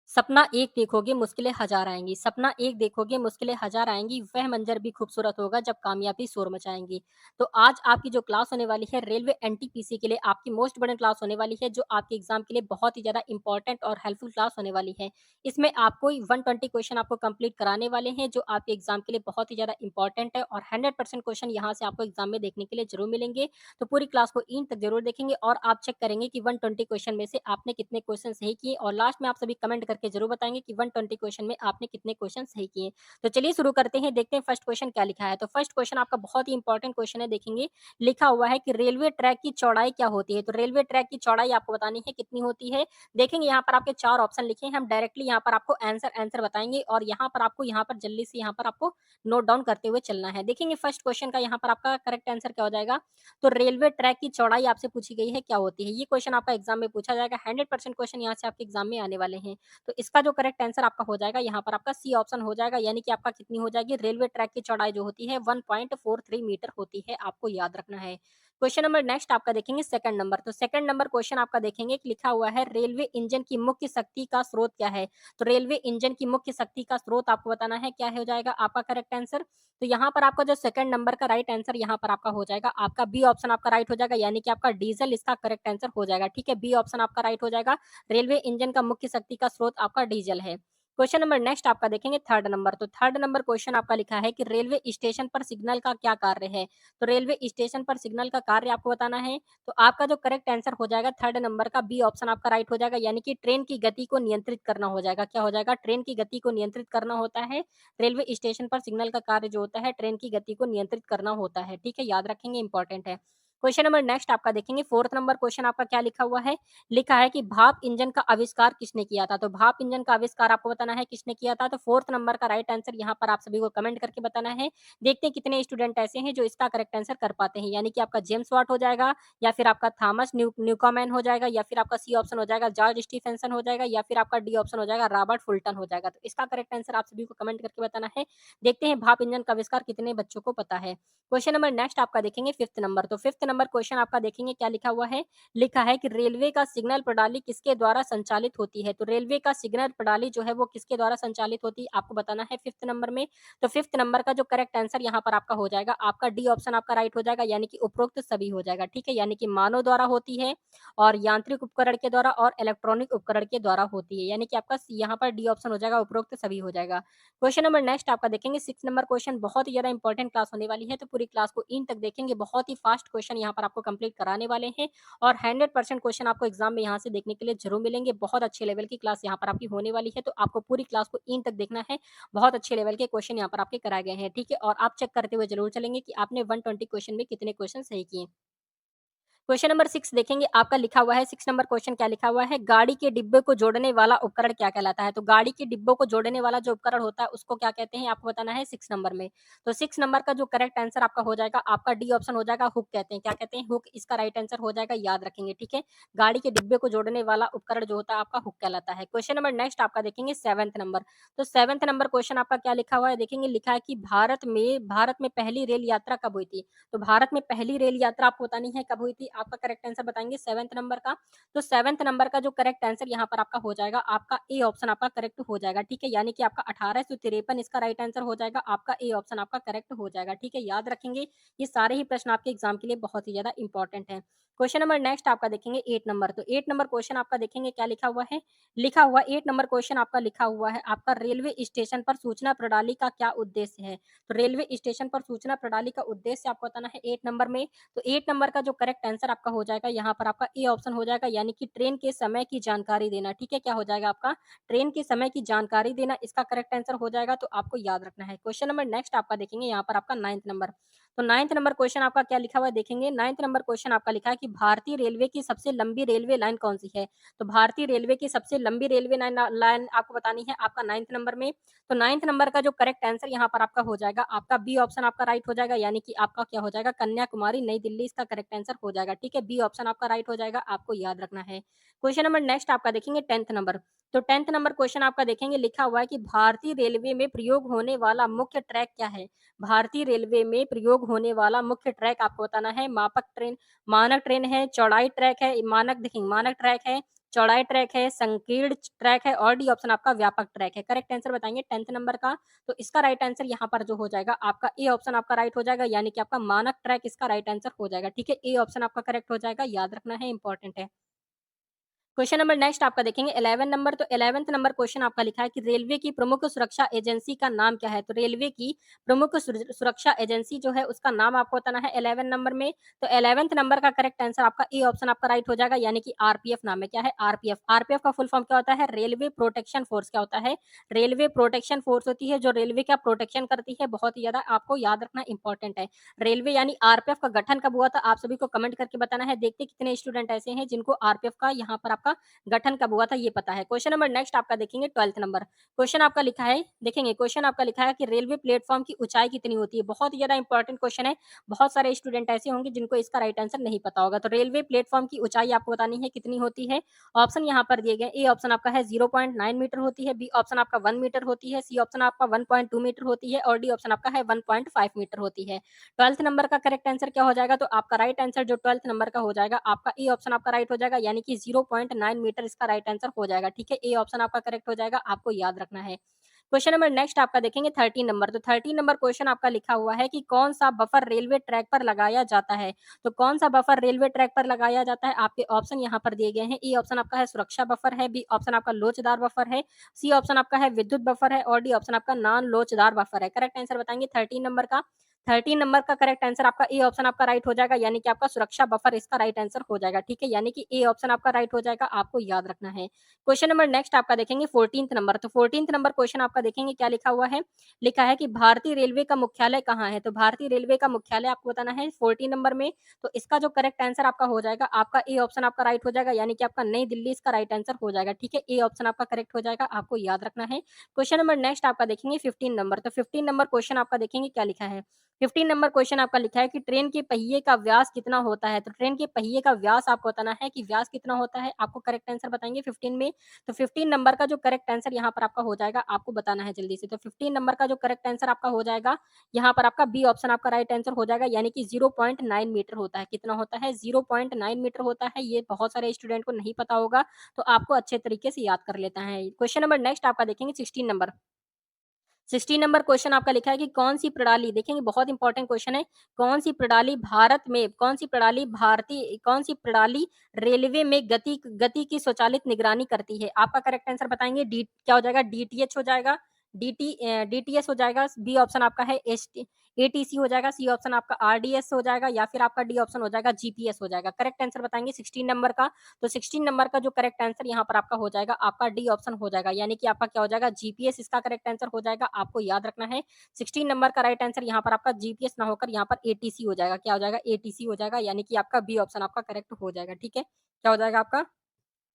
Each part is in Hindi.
सपना एक देखोगे मुश्किलें हजार आएँगी, सपना एक देखोगे मुश्किलें हजार आएँगी, वह मंज़र भी खूबसूरत होगा जब कामयाबी शोर मचाएँगी। तो आज आपकी जो क्लास होने वाली है रेलवे एनटीपीसी के लिए आपकी मोस्ट इम्पोर्टेंट क्लास होने वाली है, जो आपके एग्ज़ाम के लिए बहुत ही ज़्यादा इम्पोर्टेंट और हेल्पफुल क्लास होने वाली है। इसमें आपको 120 क्वेश्चन आपको कंप्लीट कराने वाले हैं, जो आपके एग्ज़ाम के लिए बहुत ही ज़्यादा इम्पोर्टेंट है और 100% क्वेश्चन यहाँ से आपको एग्ज़ाम में देखने के लिए ज़रूर मिलेंगे। तो पूरी क्लास को एंड तक ज़रूर देखेंगे और आप चेक करेंगे कि 120 क्वेश्चन में से आपने कितने क्वेश्चन सही किए और लास्ट में आप सभी कमेंट करके ज़रूर बताएँगे कि 120 क्वेश्चन में आपने कितने क्वेश्चन सही किए। तो चलिए शुरू करते हैं, देखते हैं फर्स्ट क्वेश्चन क्या लिखा है। तो फर्स्ट क्वेश्चन आपका बहुत ही इंपॉर्टेंट क्वेश्चन है, देखेंगे लिखा हुआ है कि रेलवे ट्रैक की चौड़ाई क्या होती है? तो रेलवे ट्रैक की चौड़ाई आपको बतानी है कितनी होती है। देखेंगे यहाँ पर आपके 4 ऑप्शन लिखे हैं, हम डायरेक्टली यहाँ पर आपको आंसर बताएँगे और यहाँ पर आपको यहाँ पर जल्दी से यहाँ पर आपको नोट डाउन करते हुए चलना है। देखेंगे फर्स्ट क्वेश्चन का यहाँ पर आपका करेक्ट आंसर क्या हो जाएगा? तो रेलवे ट्रैक की चौड़ाई आपसे पूछी गई है क्या होती है? ये क्वेश्चन आपका एग्ज़ाम में पूछा जाएगा, 100% क्वेश्चन यहाँ से आपके एग्ज़ाम में आने वाले हैं। तो इसका जो करेक्ट आंसर आपका हो जाएगा यहाँ पर आपका सी ऑप्शन हो जाएगा, यानी कि आपका कितनी हो जाएगी? रेलवे ट्रैक की चौड़ाई जो होती है 1.43 मीटर होती है, आपको याद रखना है। क्वेश्चन नंबर नेक्स्ट आपका देखेंगे सेकंड नंबर। तो सेकंड नंबर क्वेश्चन आपका देखेंगे कि लिखा हुआ है रेलवे इंजन की मुख्य शक्ति का स्रोत क्या है? तो रेलवे इंजन की मुख्य शक्ति का स्रोत आपको बताना है, क्या हो जाएगा आपका करेक्ट आंसर? तो यहाँ पर आपका जो सेकंड नंबर का राइट आंसर यहाँ पर आपका हो जाएगा, आपका बी ऑप्शन आपका राइट हो जाएगा, यानी कि आपका डीजल इसका करेक्ट आंसर हो जाएगा। ठीक है, बी ऑप्शन आपका राइट हो जाएगा। रेलवे इंजन का मुख्य शक्ति का स्रोत आपका डीजल है। क्वेश्चन नंबर नेक्स्ट आपका देखेंगे थर्ड नंबर। तो थर्ड नंबर क्वेश्चन आपका लिखा है कि रेलवे स्टेशन पर सिग्नल का क्या कार्य है? तो रेलवे स्टेशन पर सिग्नल का कार्य आपको बताना है। तो आपका जो करेक्ट आंसर हो जाएगा थर्ड नंबर का बी ऑप्शन आपका राइट हो जाएगा, यानी कि ट्रेन की गति को नियंत्रित करना हो जाएगा। क्या हो जाएगा? ट्रेन की गति को नियंत्रित करना होता है। रेलवे स्टेशन पर सिग्नल का कार्य जो होता है ट्रेन की गति को नियंत्रित करना होता है। ठीक है, याद रखेंगे, इंपॉर्टेंट है। क्वेश्चन नंबर नेक्स्ट आपका देखेंगे फोर्थ नंबर क्वेश्चन आपका क्या लिखा हुआ है? लिखा है कि भाप इंजन का आविष्कार किसने किया था? तो भाप इंजन का आविष्कार आपको बताना है किसने किया था। तो फोर्थ नंबर का राइट आंसर यहाँ पर आप सभी को कमेंट करके बताना है। देखते हैं कितने स्टूडेंट ऐसे हैं जो इसका करेक्ट आंसर कर पाते हैं, यानी कि आपका जेम्स वाट हो जाएगा, या फिर आपका थॉमस न्यूकॉमैन हो जाएगा, या फिर आपका सी ऑप्शन हो जाएगा जॉर्ज स्टीफेंसन हो जाएगा, या फिर आपका डी ऑप्शन हो जाएगा रॉबर्ट फुल्टन हो जाएगा। तो इसका करेक्ट आंसर आप सभी को कमेंट करके बताना है। देखते हैं भाप इंजन का आविष्कार कितने बच्चों को पता है। क्वेश्चन नंबर नेक्स्ट आपका देखेंगे फिफ्थ नंबर। तो फिफ्थ नंबर क्वेश्चन आपका देखेंगे क्या लिखा हुआ है? लिखा है कि रेलवे का सिग्नल प्रणाली किसके द्वारा संचालित होती है? तो रेलवे का सिग्नल प्रणाली जो है वो किसके द्वारा संचालित होती है आपको बताना है फिफ्थ नंबर में। तो फिफ्थ नंबर का जो करेक्ट आंसर यहाँ पर आपका हो जाएगा, आपका डी ऑप्शन आपका राइट हो जाएगा, यानी कि उपरोक्त सभी हो जाएगा। ठीक है, यानी कि मानव द्वारा होती है और यांत्रिक उपकरण के द्वारा और इलेक्ट्रॉनिक उपकरण के द्वारा होती है, यानी कि आपका यहाँ पर डी ऑप्शन हो जाएगा, उपरोक्त सभी हो जाएगा। क्वेश्चन नंबर नेक्स्ट आपका देखेंगे सिक्स नंबर क्वेश्चन, बहुत ही ज्यादा इंपॉर्टेंट क्लास होने वाली है, तो पूरी क्लास को इन तक देखेंगे। बहुत ही फास्ट क्वेश्चन यहाँ पर आपको कंप्लीट कराने वाले हैं और 100% क्वेश्चन आपको एग्जाम में यहाँ से देखने के लिए जरूर मिलेंगे। बहुत अच्छे लेवल की क्लास यहाँ पर आपकी होने वाली है, तो आपको पूरी क्लास को इन तक देखना है। बहुत अच्छे लेवल के क्वेश्चन यहाँ पर आपके कराए गए हैं। ठीक है, और आप चेक करते हुए जरूर चलेंगे कि आपने 120 क्वेश्चन में कितने क्वेश्चन सही किए। क्वेश्चन नंबर 6 देखेंगे, आपका लिखा हुआ है 6 नंबर क्वेश्चन क्या लिखा हुआ है? गाड़ी के डिब्बे को जोड़ने वाला उपकरण क्या कहलाता है? तो गाड़ी के डिब्बों को जोड़ने वाला जो उपकरण होता है उसको क्या कहते हैं आपको बताना है 6 नंबर में। तो 6 नंबर का जो करेक्ट आंसर आपका हो जाएगा, आपका डी ऑप्शन हो जाएगा, हुक कहते हैं। क्या कहते हैं? हुक इसका राइट आंसर हो जाएगा, याद रखेंगे। ठीक है, गाड़ी के डिब्बे को जोड़ने वाला उपकरण जो होता है आपका हुक कहलाता है। क्वेश्चन नंबर नेक्स्ट आपका देखेंगे 7th नंबर। तो 7th नंबर क्वेश्चन आपका क्या लिखा हुआ है? देखेंगे लिखा है कि भारत में पहली रेल यात्रा कब हुई थी? तो भारत में पहली रेल यात्रा आपको बतानी है कब हुई थी, आपका करेक्ट आंसर बताएंगे 7th नंबर का। तो 7th नंबर का जो करेक्ट आंसर यहाँ पर आपका हो जाएगा, आपका ए ऑप्शन आपका करेक्ट हो जाएगा। ठीक है, यानी कि आपका 1853 इसका राइट आंसर हो जाएगा, आपका ए ऑप्शन आपका करेक्ट हो जाएगा। ठीक है, याद रखेंगे, ये सारे ही प्रश्न आपके एग्जाम के लिए बहुत ही ज्यादा इंपॉर्टेंट है। क्वेश्चन नंबर नेक्स्ट आपका देखेंगे 8 नंबर। तो 8 नंबर क्वेश्चन आपका देखेंगे क्या लिखा हुआ है? लिखा हुआ 8 नंबर क्वेश्चन आपका लिखा हुआ है, आपका रेलवे स्टेशन पर सूचना प्रणाली का क्या उद्देश्य है? तो रेलवे स्टेशन पर सूचना प्रणाली का उद्देश्य आपको बताना है 8 नंबर में। तो 8 नंबर का जो करेक्ट आंसर आपका हो जाएगा यहाँ पर आपका ए ऑप्शन हो जाएगा, यानी कि ट्रेन के समय की जानकारी देना। ठीक है, क्या हो जाएगा आपका? ट्रेन के समय की जानकारी देना, इसका करेक्ट आंसर हो जाएगा, तो आपको याद रखना है। क्वेश्चन नंबर नेक्स्ट आपका देखेंगे यहाँ पर आपका 9th नंबर। तो 9th नंबर क्वेश्चन आपका क्या लिखा हुआ है देखेंगे। 9th नंबर क्वेश्चन आपका लिखा है कि भारतीय रेलवे की सबसे लंबी रेलवे लाइन कौन सी है? तो भारतीय रेलवे की सबसे लंबी रेलवे लाइन आपको बतानी है आपका 9th नंबर में। तो 9th नंबर का जो करेक्ट आंसर यहाँ पर आपका हो जाएगा, आपका बी ऑप्शन आपका राइट हो जाएगा, यानी कि आपका क्या हो जाएगा? कन्याकुमारी नई दिल्ली इसका करेक्ट आंसर हो जाएगा। ठीक है, बी ऑप्शन आपका राइट हो जाएगा, आपको याद रखना है। क्वेश्चन नंबर नेक्स्ट आपका देखेंगे 10th नंबर। तो 10th नंबर क्वेश्चन आपका देखेंगे लिखा हुआ है कि भारतीय रेलवे में प्रयोग होने वाला मुख्य ट्रैक क्या है? भारतीय रेलवे में प्रयोग होने वाला मुख्य ट्रैक आपको बताना है। मानक ट्रेन है, चौड़ाई ट्रैक है, मानक देखेंगे मानक ट्रैक है, चौड़ाई ट्रैक है, संकीर्ण ट्रैक है और डी ऑप्शन आपका व्यापक ट्रैक है। करेक्ट आंसर बताएँगे 10th नंबर का। तो इसका राइट आंसर यहाँ पर जो हो जाएगा आपका ए ऑप्शन आपका राइट हो जाएगा, यानी कि आपका मानक ट्रैक इसका राइट आंसर हो जाएगा। ठीक है, ए ऑप्शन आपका करेक्ट हो जाएगा, याद रखना है, इंपॉर्टेंट है। क्वेश्चन नंबर नेक्स्ट आपका देखेंगे 11 नंबर। तो 11th नंबर क्वेश्चन आपका लिखा है कि रेलवे की प्रमुख सुरक्षा एजेंसी का नाम क्या है? तो रेलवे की प्रमुख सुरक्षा एजेंसी जो है उसका नाम आपको बताना है 11 नंबर में। तो 11th नंबर का करेक्ट आंसर आपका ए ऑप्शन आपका राइट हो जाएगा, यानी कि आरपीएफ नाम है। क्या है? आरपीएफ। आरपीएफ का फुल फॉर्म क्या होता है? Railway protection force. क्या होता है? रेलवे प्रोटेक्शन फोर्स होती है जो रेलवे का प्रोटेक्शन करती है। बहुत ही ज्यादा आपको याद रखना इंपॉर्टेंट है। रेलवे यानी आरपीएफ का गठन कब हुआ था आप सभी को कमेंट करके बताना है। देखते कितने स्टूडेंट ऐसे हैं जिनको आरपीएफ का यहाँ पर आपका गठन कब हुआ था ये पता है। क्वेश्चन नंबर नेक्स्ट आपका देखेंगे 12th नंबर। क्वेश्चन आपका लिखा है, देखेंगे क्वेश्चन आपका लिखा है कि रेलवे प्लेटफॉर्म की ऊंचाई कितनी होती है? बहुत ही ज्यादा इंपॉर्टेंट क्वेश्चन है। बहुत सारे स्टूडेंट ऐसे होंगे जिनको इसका राइट आंसर नहीं पता होगा। तो रेलवे प्लेटफॉर्म की ऊंचाई आपको बतानी है कितनी होती है। ऑप्शन यहाँ पर दिए गए। ए ऑप्शन आपका है 0.9 मीटर होती है, बी ऑप्शन आपका 1 मीटर होती है, सी ऑप्शन आपका 1.2 मीटर होती है और डी ऑप्शन आपका है 1.5 मीटर होती है। 12th नंबर का करेक्ट आंसर क्या हो जाएगा? तो आपका राइट आंसर जो 12th नंबर का हो जाएगा आपका ए ऑप्शन आपका राइट हो जाएगा, यानी कि 0.9 मीटर इसका राइट आंसर हो जाएगा। ठीक है, ए ऑप्शन आपका करेक्ट हो जाएगा, आपको याद रखना है। क्वेश्चन नंबर नेक्स्ट आपका देखेंगे 13 नंबर। तो 13 नंबर क्वेश्चन आपका लिखा हुआ है कि कौन सा बफर रेलवे ट्रैक पर लगाया जाता है? तो कौन सा बफर रेलवे ट्रैक पर लगाया जाता है? आपके ऑप्शन यहाँ पर दिए गए हैं। ए ऑप्शन आपका है सुरक्षा बफर है, बी ऑप्शन आपका लोचदार बफर है, सी ऑप्शन आपका है विद्युत बफर है और डी ऑप्शन आपका नॉन लोचदार बफर है। करेक्ट आंसर बताएंगे 13 नंबर का। 13 नंबर का करेक्ट आंसर आपका ए ऑप्शन आपका राइट हो जाएगा, यानी कि आपका सुरक्षा बफर इसका राइट आंसर हो जाएगा। ठीक है, यानी कि ए ऑप्शन आपका राइट हो जाएगा, आपको याद रखना है। क्वेश्चन नंबर नेक्स्ट आपका देखेंगे 14th नंबर। तो 14th नंबर क्वेश्चन आपका देखेंगे क्या लिखा हुआ है। लिखा है कि भारतीय रेलवे का मुख्यालय कहाँ है? तो भारतीय रेलवे का मुख्यालय आपको बताना है 14 नंबर में। तो इसका जो करेक्ट आंसर आपका हो जाएगा आपका ए ऑप्शन आपका राइट हो जाएगा, यानी कि आपका नई दिल्ली इसका राइट आंसर हो जाएगा। ठीक है, ए ऑप्शन आपका करेक्ट हो जाएगा, आपको याद रखना है। क्वेश्चन नंबर नेक्स्ट आपका देखेंगे 15 नंबर। तो 15 नंबर क्वेश्चन आपका देखेंगे क्या लिखा है। 15 नंबर क्वेश्चन आपका लिखा है कि ट्रेन के पहिए का व्यास कितना होता है? तो ट्रेन के पहिए का व्यास आपको बताना है कि व्यास कितना होता है, आपको करेक्ट आंसर बताएंगे 15 में। तो 15 नंबर का जो करेक्ट आंसर यहाँ पर आपका हो जाएगा आपको बताना है जल्दी से। तो 15 नंबर का जो करेक्ट आंसर आपका हो जाएगा यहाँ पर आपका बी ऑप्शन आपका राइट आंसर हो जाएगा, यानी कि 0.9 मीटर होता है। कितना होता है? 0.9 मीटर होता है। ये बहुत सारे स्टूडेंट को नहीं पता होगा, तो आपको अच्छे तरीके से याद कर लेता है। क्वेश्चन नंबर नेक्स्ट आपका देखेंगे 16 नंबर। 16 नंबर क्वेश्चन आपका लिखा है कि कौन सी प्रणाली, देखेंगे बहुत इंपॉर्टेंट क्वेश्चन है, कौन सी प्रणाली रेलवे में गति की स्वचालित निगरानी करती है? आपका करेक्ट आंसर बताएंगे। डी क्या हो जाएगा? डीटीएच हो जाएगा, डीटीएस हो जाएगा, बी ऑप्शन आपका है एटीसी हो जाएगा, सी ऑप्शन आपका आरडीएस हो जाएगा या फिर आपका डी ऑप्शन हो जाएगा जीपीएस हो जाएगा। करेक्ट आंसर बताएंगे 16 नंबर का। तो 16 नंबर का जो करेक्ट आंसर यहाँ पर आपका हो जाएगा आपका डी ऑप्शन हो जाएगा, यानी कि आपका क्या हो जाएगा? जीपीएस इसका करेक्ट आंसर हो जाएगा, आपको याद रखना है। 16 नंबर का राइट आंसर यहाँ पर आपका जीपीएस ना होकर यहाँ पर एटीसी हो जाएगा। क्या हो जाएगा? एटीसी हो जाएगा, यानी कि आपका बी ऑप्शन आपका करेक्ट हो जाएगा। ठीक है, क्या हो जाएगा आपका?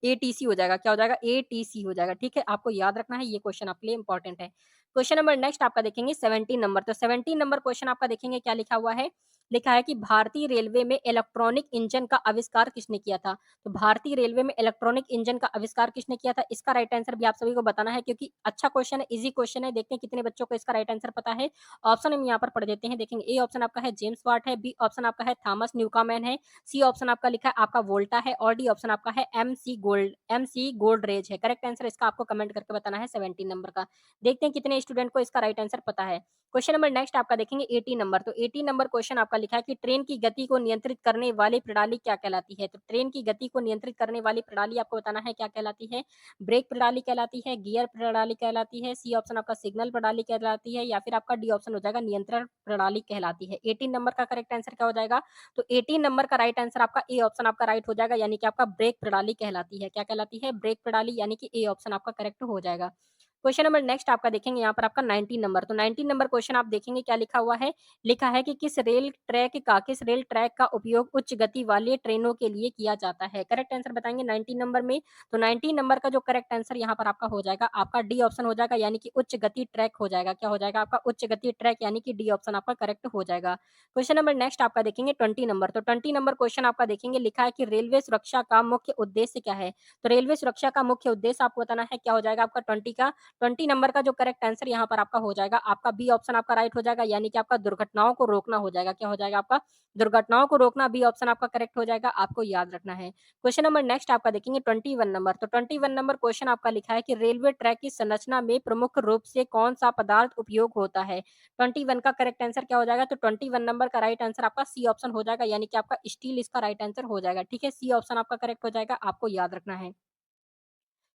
एटीसी हो जाएगा। क्या हो जाएगा? एटीसी हो जाएगा। ठीक है, आपको याद रखना है, ये क्वेश्चन आपके लिए इंपॉर्टेंट है। क्वेश्चन नंबर नेक्स्ट आपका देखेंगे 17 नंबर। तो 17 नंबर क्वेश्चन आपका देखेंगे क्या लिखा हुआ है। लिखा है कि भारतीय रेलवे में इलेक्ट्रॉनिक इंजन का आविष्कार किसने किया था? तो भारतीय रेलवे में इलेक्ट्रॉनिक इंजन का आविष्कार किसने किया था? इसका राइट आंसर भी आप सभी को बताना है, क्योंकि अच्छा क्वेश्चन है, इजी क्वेश्चन है। देखते हैं कितने बच्चों को इसका राइट आंसर पता है। ऑप्शन हम यहाँ पर पढ़ देते हैं। देखेंगे ए ऑप्शन आपका है जेम्स वाट है, बी ऑप्शन आपका है थॉमस न्यूकामैन है, सी ऑप्शन आपका लिखा है आपका वोल्टा है और डी ऑप्शन आपका है एमसी गोल्डरेज है। करेक्ट आंसर इसका आपको कमेंट करके बताना है 17 नंबर का। देखते हैं कितने स्टूडेंट को इसका राइट आंसर पता है। क्वेश्चन नंबर नेक्स्ट आपका देखेंगे 18 नंबर। तो 18 नंबर क्वेश्चन आपका लिखा है कि ट्रेन की गति को नियंत्रित करने वाली प्रणाली क्या कहलाती है? तो ट्रेन की गति को नियंत्रित करने वाली प्रणाली आपको बताना है क्या कहलाती है। ब्रेक प्रणाली कहलाती है, गियर प्रणाली कहलाती है, सी ऑप्शन आपका सिग्नल प्रणाली कहलाती है या फिर आपका डी ऑप्शन हो जाएगा नियंत्रण प्रणाली कहलाती है। 18 नंबर का करेक्ट आंसर क्या हो जाएगा? तो 18 नंबर का राइट आंसर आपका ए ऑप्शन आपका राइट हो जाएगा, यानी कि आपका ब्रेक प्रणाली कहलाती है। क्या कहलाती है? ब्रेक प्रणाली, यानी कि ए ऑप्शन आपका करेक्ट हो जाएगा। क्वेश्चन नंबर नेक्स्ट आपका देखेंगे यहाँ पर आपका 19 नंबर। तो 19 नंबर क्वेश्चन आप देखेंगे क्या लिखा हुआ है। लिखा है कि किस रेल ट्रैक का उपयोग उच्च गति वाली ट्रेनों के लिए किया जाता है? करेक्ट आंसर बताएंगे 19 नंबर में। तो 19 नंबर का जो करेक्ट आंसर यहाँ पर आपका हो जाएगा आपका डी ऑप्शन हो जाएगा, यानी कि उच्च गति ट्रैक हो जाएगा। क्या हो जाएगा आपका? उच्च गति ट्रैक, यानी कि डी ऑप्शन आपका करेक्ट हो जाएगा। क्वेश्चन नंबर नेक्स्ट आपका देखेंगे 20 नंबर। तो 20 नंबर क्वेश्चन आपका देखेंगे लिखा है कि रेलवे सुरक्षा का मुख्य उद्देश्य क्या है? तो रेलवे सुरक्षा का मुख्य उद्देश्य आपको बताना है क्या हो जाएगा आपका 20 का। 20 नंबर का जो करेक्ट आंसर यहाँ पर आपका हो जाएगा, आपका बी ऑप्शन आपका राइट हो जाएगा, यानी कि आपका दुर्घटनाओं को रोकना हो जाएगा। क्या हो जाएगा आपका? दुर्घटनाओं को रोकना, बी ऑप्शन आपका करेक्ट हो जाएगा, आपको याद रखना है। क्वेश्चन नंबर नेक्स्ट आपका देखेंगे 21 नंबर। तो 21 नंबर क्वेश्चन आपका लिखा है कि रेलवे ट्रैक की संरचना में प्रमुख रूप से कौन-सा पदार्थ उपयोग होता है? 21 का करेक्ट आंसर क्या हो जाएगा? तो 21 नंबर का राइट आंसर आपका सी ऑप्शन हो जाएगा, यानी कि आपका स्टील इसका राइट आंसर हो जाएगा। ठीक है, सी ऑप्शन आपका करेक्ट हो जाएगा, आपको याद रखना है।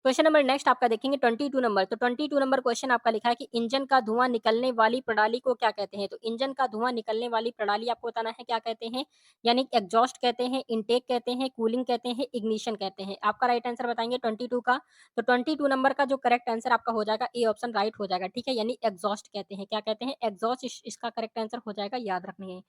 क्वेश्चन नंबर नेक्स्ट आपका देखेंगे 22 नंबर। तो 22 नंबर क्वेश्चन आपका लिखा है कि इंजन का धुआं निकलने वाली प्रणाली को क्या कहते हैं? तो इंजन का धुआं निकलने वाली प्रणाली आपको बताना है क्या कहते हैं? यानी एग्जॉस्ट कहते हैं, इनटेक कहते हैं, कूलिंग कहते हैं, इग्निशन कहते हैं। आपका राइट आंसर बताएंगे 22 का। तो 22 नंबर का जो करेक्ट आंसर आपका हो जाएगा, ए ऑप्शन राइट हो जाएगा। ठीक है, यानी एग्जॉस्ट कहते हैं। क्या कहते हैं? एग्जॉस्ट इसका करेक्ट आंसर हो जाएगा, याद रखनी है।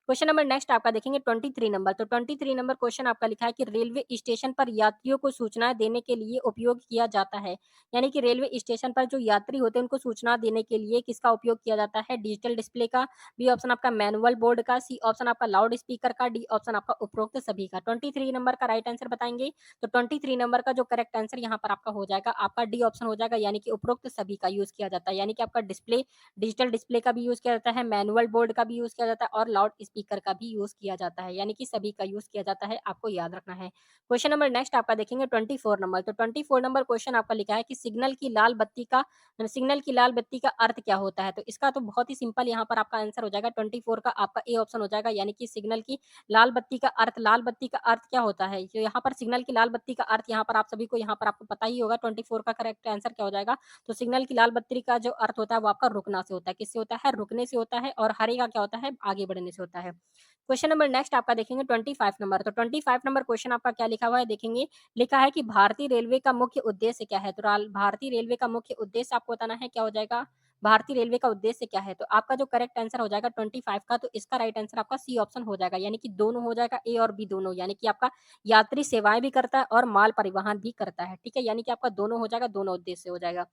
क्वेश्चन नंबर नेक्स्ट आपका देखेंगे 23 नंबर। तो 23 नंबर क्वेश्चन आपका लिखा है कि रेलवे स्टेशन पर यात्रियों को सूचनाएं देने के लिए उपयोग किया जाता है। यानी कि रेलवे स्टेशन पर जो यात्री होते हैं उनको सूचना देने के लिए किसका उपयोग किया जाता है? डिजिटल डिस्प्ले का, बी ऑप्शन आपका मैनुअल बोर्ड का, सी ऑप्शन आपका लाउड स्पीकर का, डी ऑप्शन आपका उपरोक्त सभी का। 23 नंबर का राइट आंसर बताएंगे। तो 23 नंबर का जो करेक्ट आंसर यहाँ पर आपका हो जाएगा, आपका डी ऑप्शन हो जाएगा, यानी कि उपरोक्त सभी का यूज किया जाता है। यानी कि आपका डिस्प्ले, डिजिटल डिस्प्ले का भी यूज़ किया जाता है, मैनुअल बोर्ड का भी यूज़ किया जाता है और लाउड स्पीकर का भी यूज़ किया जाता है, यानी कि सभी का यूज़ किया जाता है, आपको याद रखना है। क्वेश्चन नंबर नेक्स्ट आपका देखेंगे 24 नंबर। तो 24 नंबर क्वेश्चन आपका लिखा है कि सिग्नल की लाल बत्ती का अर्थ क्या होता है? तो इसका तो बहुत ही सिंपल यहाँ पर आपका आंसर हो जाएगा, 24 का आपका ए ऑप्शन हो जाएगा, यानी कि सिग्नल की लाल बत्ती का अर्थ क्या होता है? जो यहाँ पर सिग्नल की लाल बत्ती का अर्थ यहाँ पर आप सभी को यहाँ पर आपको पता ही होगा, 24 का करेक्ट आंसर क्या हो जाएगा? तो सिग्नल की लाल बत्ती का जो अर्थ होता है वो आपका रुकना से होता है। किससे होता है? रुकने से होता है, और हरे का क्या होता है? आगे बढ़ने से होता है। क्वेश्चन नंबर नेक्स्ट आपका देखेंगे 25 नंबर। तो 25 नंबर क्वेश्चन आपका क्या लिखा हुआ है देखेंगे। लिखा है कि भारतीय रेलवे का मुख्य उद्देश्य क्या है? तो भारतीय रेलवे का मुख्य उद्देश्य आपको बताना है क्या हो जाएगा? भारतीय रेलवे का उद्देश्य क्या है? तो आपका जो करेक्ट आंसर हो जाएगा 25 का, तो इसका राइट आंसर आपका सी ऑप्शन हो जाएगा, यानी कि दोनों हो जाएगा, ए और बी दोनों, यानी कि आपका यात्री सेवाएं भी करता है और माल परिवहन भी करता है। ठीक है, यानी कि आपका दोनों हो जाएगा, दोनों उद्देश्य हो जाएगा।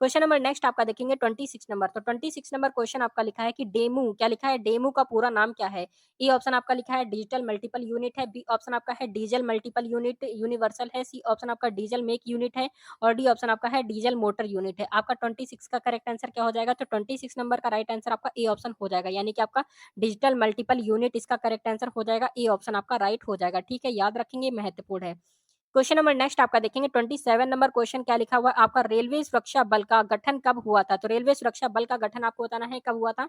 क्वेश्चन नंबर नेक्स्ट आपका देखेंगे 26 नंबर। तो 26 नंबर क्वेश्चन आपका लिखा है कि डेमू, क्या लिखा है? डेमू का पूरा नाम क्या है? ए ऑप्शन आपका लिखा है डिजिटल मल्टीपल यूनिट है, बी ऑप्शन आपका है डीजल मल्टीपल यूनिट यूनिवर्सल है, सी ऑप्शन आपका डीजल मेक यूनिट है और डी ऑप्शन आपका है डीजल मोटर यूनिट है। आपका 26 का करेक्ट आंसर क्या हो जाएगा? तो 26 नंबर का राइट आंसर आपका ए ऑप्शन हो जाएगा, यानी कि आपका डिजिटल मल्टीपल यूनिट इसका करेक्ट आंसर हो जाएगा, ए ऑप्शन आपका राइट हो जाएगा। ठीक है, याद रखेंगे, महत्वपूर्ण है। क्वेश्चन नंबर नेक्स्ट आपका देखेंगे 27 नंबर क्वेश्चन क्या लिखा हुआ है आपका, रेलवे सुरक्षा बल का गठन कब हुआ था? तो रेलवे सुरक्षा बल का गठन आपको बताना है कब हुआ था।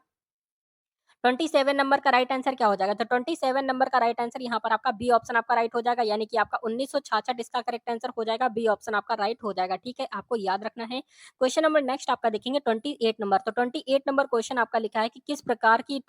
27 नंबर का राइट आंसर क्या हो जाएगा? तो 27 नंबर का राइट आंसर यहाँ पर आपका बी ऑप्शन आपका राइट हो जाएगा, यानी कि आपका 1966 इसका करेक्ट आंसर हो जाएगा, बी ऑप्शन आपका राइट हो जाएगा। ठीक है, आपको याद रखना है। क्वेश्चन नंबर नेक्स्ट आपका देखेंगे 28 नंबर। तो 28 नंबर क्वेश्चन आपका लिखा है कि किस प्रकार की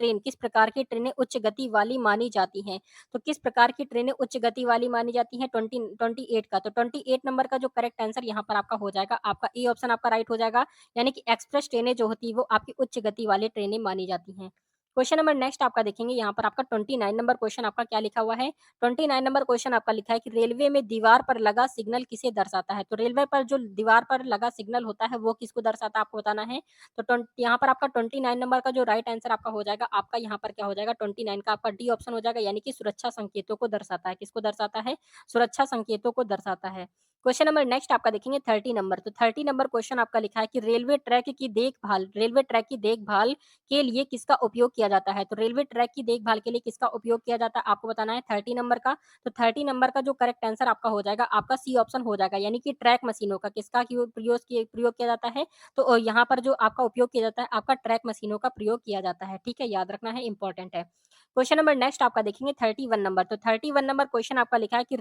ट्रेनें उच्च गति वाली मानी जाती हैं? तो किस प्रकार की ट्रेनें उच्च गति वाली मानी जाती हैं 28 का? तो 28 नंबर का जो करेक्ट आंसर यहाँ पर आपका हो जाएगा, आपका ए ऑप्शन आपका राइट हो जाएगा, यानी कि एक्सप्रेस ट्रेनें जो होती है वो आपकी उच्च गति वाली ट्रेनें मानी जाती हैं। क्वेश्चन नंबर नेक्स्ट आपका देखेंगे यहाँ पर आपका 29 नंबर क्वेश्चन आपका क्या लिखा हुआ है। 29 नंबर क्वेश्चन आपका लिखा है कि रेलवे में दीवार पर लगा सिग्नल किसे दर्शाता है? तो रेलवे पर जो दीवार पर लगा सिग्नल होता है वो किसको दर्शाता है आपको बताना है। तो यहाँ पर आपका 29 नंबर का जो राइट आंसर आपका हो जाएगा, आपका यहाँ पर क्या हो जाएगा 29 का आपका डी ऑप्शन हो जाएगा, यानी कि सुरक्षा संकेतों को दर्शाता है। किसको दर्शाता है? सुरक्षा संकेतों को दर्शाता है। क्वेश्चन नंबर नेक्स्ट आपका देखेंगे 30 नंबर। तो 30 नंबर क्वेश्चन आपका लिखा है कि रेलवे ट्रैक की देखभाल के लिए किसका उपयोग किया जाता है? तो रेलवे ट्रैक की देखभाल के लिए किसका उपयोग किया जाता है आपको बताना है 30 नंबर का। तो 30 नंबर का जो करेक्ट आंसर आपका हो जाएगा, आपका सी ऑप्शन हो जाएगा, यानी कि ट्रैक मशीनों का किसका प्रयोग किया जाता है। तो यहाँ पर जो आपका उपयोग किया जाता है, आपका ट्रैक मशीनों का प्रयोग किया जाता है। ठीक है, याद रखना है, इंपॉर्टेंट है। क्वेश्चन नंबर नेक्स्ट आपका देखेंगे 31 नंबर। तो 31 नंबर क्वेश्चन आपका लिखा है कि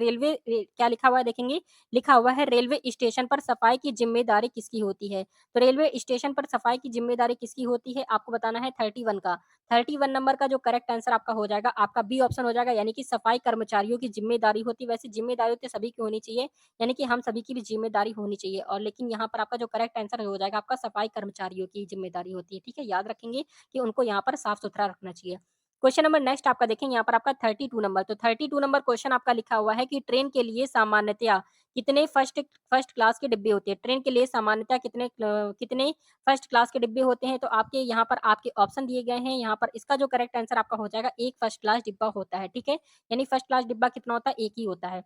क्या लिखा हुआ है देखेंगे। लिखा हुआ है रेलवे स्टेशन पर सफाई की जिम्मेदारी किसकी होती है? तो रेलवे स्टेशन पर सफाई की जिम्मेदारी किसकी होती है आपको बताना है 31 का। 31 नंबर का जो करेक्ट आंसर आपका हो जाएगा, आपका बी ऑप्शन हो जाएगा, यानी कि सफाई कर्मचारियों की जिम्मेदारी होती है। वैसे जिम्मेदारी तो सभी की होनी चाहिए, यानी कि हम सभी की भी जिम्मेदारी होनी चाहिए, और लेकिन यहाँ पर आपका जो करेक्ट आंसर हो जाएगा, आपका सफाई कर्मचारियों की जिम्मेदारी होती है। ठीक है, याद रखेंगे कि उनको यहाँ पर साफ सुथरा रखना चाहिए। क्वेश्चन नंबर नेक्स्ट आपका देखेंगे यहाँ पर आपका 32 नंबर। तो 32 नंबर क्वेश्चन आपका लिखा हुआ है कि ट्रेन के लिए सामान्यतया कितने फर्स्ट क्लास के डिब्बे होते हैं? ट्रेन के लिए सामान्यतः कितने फर्स्ट क्लास के डिब्बे होते हैं? तो आपके यहाँ पर आपके ऑप्शन दिए गए हैं। यहाँ पर इसका जो करेक्ट आंसर आपका हो जाएगा, एक फर्स्ट क्लास डिब्बा होता है। ठीक है, यानी फर्स्ट क्लास डिब्बा कितना होता है? एक ही होता है।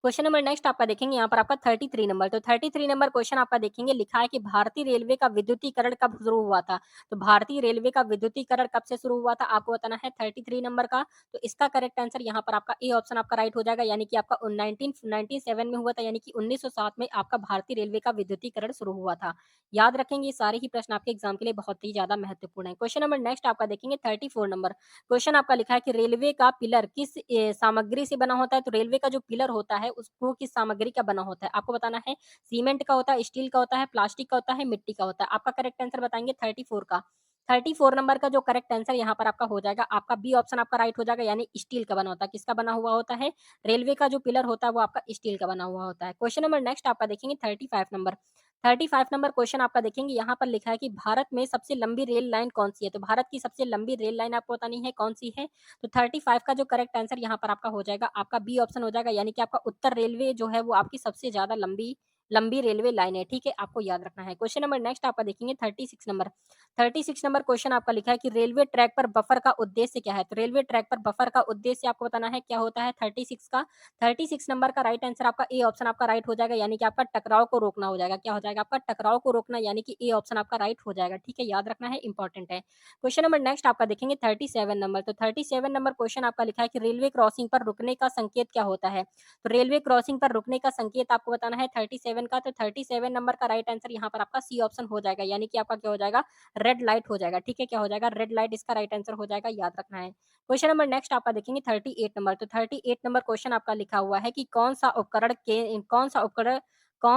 क्वेश्चन नंबर नेक्स्ट आपका देखेंगे यहाँ पर आपका 33 नंबर। तो 33 नंबर क्वेश्चन आपका देखेंगे, लिखा है कि भारतीय रेलवे का विद्युतीकरण कब शुरू हुआ था? तो भारतीय रेलवे का विद्युतीकरण कब से शुरू हुआ था आपको बताना है 33 नंबर का। तो इसका करेक्ट आंसर यहाँ पर आपका ए ऑप्शन आपका राइट हो जाएगा, यानी कि आपका 1997 में हुआ था, यानी कि 1907 में आपका भारतीय रेलवे का विद्युतीकरण शुरू हुआ था। याद रखेंगे, ये सारे ही प्रश्न आपके एग्जाम के लिए बहुत ही ज्यादा महत्वपूर्ण है। क्वेश्चन नंबर नेक्स्ट आपका देखेंगे 34 नंबर। क्वेश्चन आपका लिखा है कि रेलवे का पिलर किस सामग्री से बना होता है? तो रेलवे का जो पिलर होता है उसको किस सामग्री का बना होता है आपको बताना है। सीमेंट का होता है, स्टील का होता है, प्लास्टिक का होता है, मिट्टी का होता है। आपका करेक्ट आंसर बताएंगे 34 का। 34 नंबर का जो करेक्ट आंसर यहाँ पर आपका हो जाएगा, आपका बी ऑप्शन आपका राइट हो जाएगा, यानी स्टील का बना होता है। किसका बना हुआ होता है? रेलवे का जो पिलर होता है वो आपका स्टील का बना हुआ होता है। क्वेश्चन नंबर नेक्स्ट आपका देखेंगे 35 नंबर। 35 नंबर क्वेश्चन आपका देखेंगे, यहाँ पर लिखा है कि भारत में सबसे लंबी रेल लाइन कौन सी है? तो भारत की सबसे लंबी रेल लाइन आपको बतानी है कौन सी है। तो 35 का जो करेक्ट आंसर यहाँ पर आपका हो जाएगा, आपका बी ऑप्शन हो जाएगा, यानी कि आपका उत्तर रेलवे जो है वो आपकी सबसे ज्यादा लंबी लंबी रेलवे लाइन है। ठीक है, आपको याद रखना है। क्वेश्चन नंबर नेक्स्ट आपका देखेंगे 36 नंबर। 36 नंबर क्वेश्चन आपका लिखा है कि रेलवे ट्रैक पर बफर का उद्देश्य क्या है? तो रेलवे ट्रैक पर बफर का उद्देश्य आपको बताना है क्या होता है 36 का। 36 नंबर का राइट आंसर आपका ए ऑप्शन आपका राइट हो जाएगा, यानी कि आपका टकराव को रोकना हो जाएगा। क्या हो जाएगा? आपका टकराव को रोकना, यानी कि ए ऑप्शन आपका राइट हो जाएगा। ठीक है, याद रखना है, इंपॉर्टेंट है। क्वेश्चन नंबर नेक्स्ट आपका देखेंगे 37 नंबर। तो 37 नंबर क्वेश्चन आपका लिखा है कि रेलवे क्रॉसिंग पर रुकने का संकेत क्या होता है? तो रेलवे क्रॉसिंग पर रुकने का संकेत आपको बताना है 37 का। तो 37 नंबर का राइट आंसर यहाँ पर आपका सी ऑप्शन हो जाएगा, यानी कि आपका क्या हो जाएगा? रेड लाइट हो जाएगा। ठीक है, क्या हो जाएगा? रेड लाइट इसका राइट आंसर हो जाएगा, याद रखना है। क्वेश्चन नंबर नेक्स्ट आपका देखेंगे 38 नंबर। तो 38 नंबर क्वेश्चन आपका लिखा हुआ है कि कौन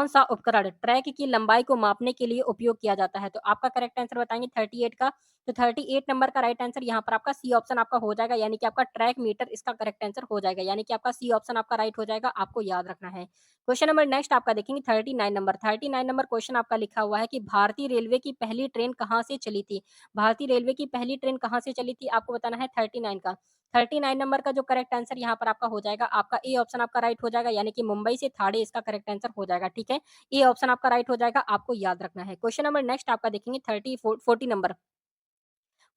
सा उपकरण ट्रैक की लंबाई को मापने के लिए उपयोग किया जाता है? तो आपका करेक्ट आंसर बताएंगे 38 का। तो 38 नंबर का राइट आंसर यहाँ पर आपका सी ऑप्शन आपका हो जाएगा, यानी कि आपका ट्रैक मीटर इसका करेक्ट आंसर हो जाएगा, यानी कि आपका सी ऑप्शन आपका राइट हो जाएगा, आपको याद रखना है। क्वेश्चन नंबर नेक्स्ट आपका देखेंगे 39 नंबर। 39 नंबर क्वेश्चन आपका लिखा हुआ है कि भारतीय रेलवे की पहली ट्रेन कहाँ से चली थी? भारतीय रेलवे की पहली ट्रेन कहाँ से चली थी आपको बताना है 39 का। 39 नंबर का जो करेक्ट आंसर यहाँ पर आपका हो जाएगा, आपका ए ऑप्शन आपका राइट हो जाएगा, यानी कि मुंबई से थाड़े इसका करेक्ट आंसर हो जाएगा। ठीक है, ए ऑप्शन आपका राइट हो जाएगा, आपको याद रखना है। क्वेश्चन नंबर नेक्स्ट आपका देखेंगे 40 नंबर।